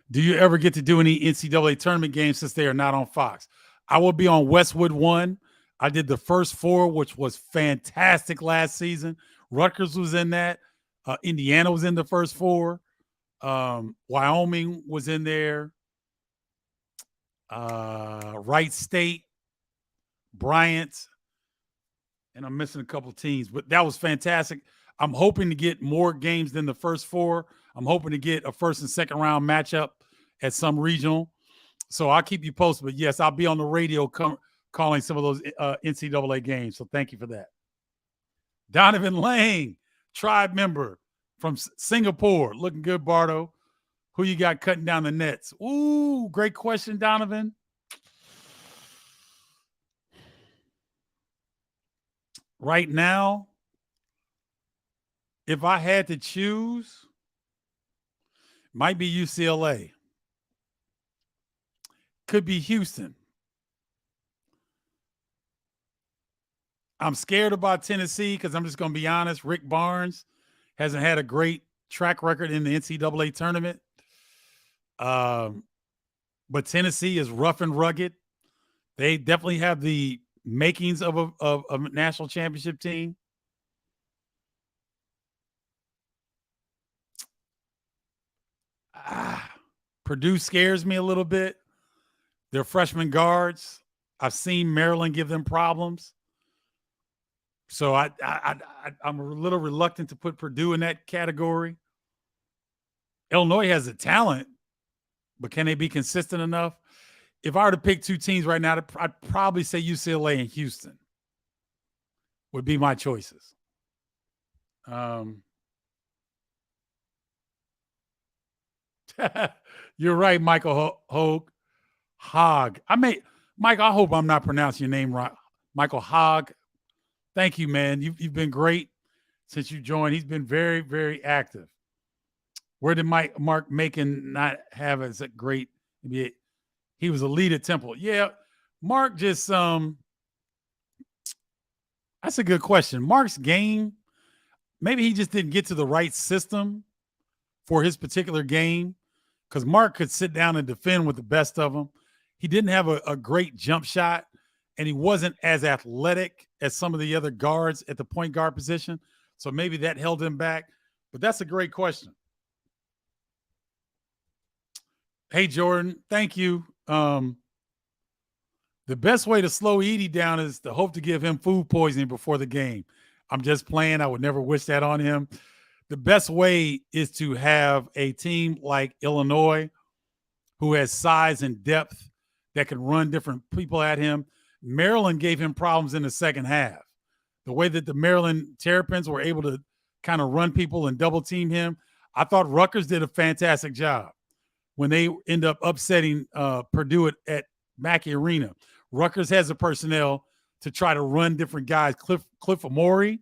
Do you ever get to do any NCAA tournament games since they are not on Fox? I will be on Westwood 1. I did the first 4, which was fantastic last season. Rutgers was in that. Indiana was in the first 4. Wyoming was in there. Wright State, Bryant, and I'm missing a couple teams, but that was fantastic. I'm hoping to get more games than the first 4. I'm hoping to get a first and second round matchup at some regional. So I'll keep you posted. But yes, I'll be on the radio calling some of those NCAA games. So thank you for that. Donovan Lang, tribe member from Singapore. Looking good, Bardo. Who you got cutting down the nets? Ooh, great question, Donovan. Right now, if I had to choose, might be UCLA. Could be Houston. I'm scared about Tennessee because I'm just going to be honest. Rick Barnes hasn't had a great track record in the NCAA tournament. But Tennessee is rough and rugged. They definitely have the makings of a national championship team. Purdue scares me a little bit. They're freshman guards. I've seen Maryland give them problems. So I'm a little reluctant to put Purdue in that category. Illinois has the talent, but can they be consistent enough? If I were to pick 2 teams right now, I'd probably say UCLA and Houston would be my choices. You're right, Michael Hogue. Hogg. Mike, I hope I'm not pronouncing your name right. Michael Hogg. Thank you, man. You've been great since you joined. He's been very, very active. Where did Mark Macon not have as a great NBA? He was a lead at Temple. Yeah, Mark just that's a good question. Mark's game, maybe he just didn't get to the right system for his particular game. because Mark could sit down and defend with the best of them. He didn't have a great jump shot, and he wasn't as athletic as some of the other guards at the point guard position. So maybe that held him back. But that's a great question. Hey, Jordan, thank you. The best way to slow Edey down is to hope to give him food poisoning before the game. I'm just playing. I would never wish that on him. The best way is to have a team like Illinois who has size and depth that can run different people at him. Maryland gave him problems in the second half. The way that the Maryland Terrapins were able to kind of run people and double team him, I thought Rutgers did a fantastic job when they end up upsetting Purdue at Mackey Arena. Rutgers has the personnel to try to run different guys. Cliff Amore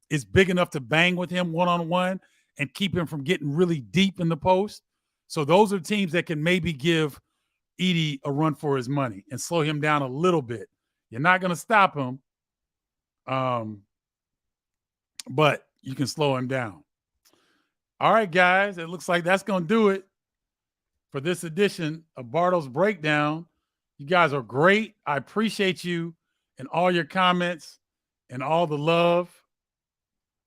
is big enough to bang with him one-on-one and keep him from getting really deep in the post. So those are teams that can maybe give Edey a run for his money and slow him down a little bit. You're not going to stop him, but you can slow him down. All right, guys, it looks like that's going to do it for this edition of Bardo's Breakdown. You guys are great. I appreciate you and all your comments and all the love.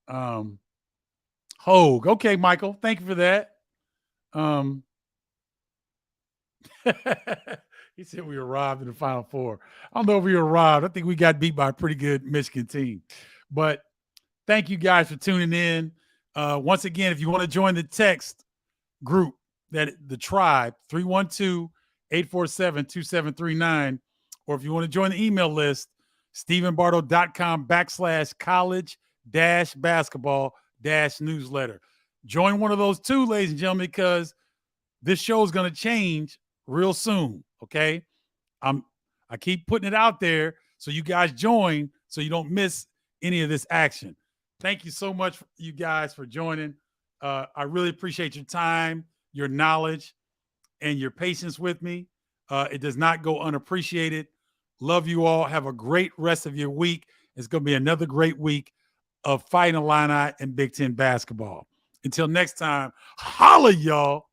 Hogue. Okay, Michael. Thank you for that. He said we were robbed in the Final Four. I don't know if we were robbed. I think we got beat by a pretty good Michigan team. But thank you guys for tuning in. Once again, if you want to join the text group, that the tribe, 312-847-2739, or if you want to join the email list, stephenbardo.com/college-basketball-newsletter. Join one of those two, ladies and gentlemen, because this show is going to change real soon. Okay. I keep putting it out there so you guys join so you don't miss any of this action. Thank you so much, you guys, for joining. I really appreciate your time, your knowledge, and your patience with me. It does not go unappreciated. Love you all. Have a great rest of your week. It's going to be another great week of Fighting Illini and Big Ten basketball. Until next time, holla, y'all.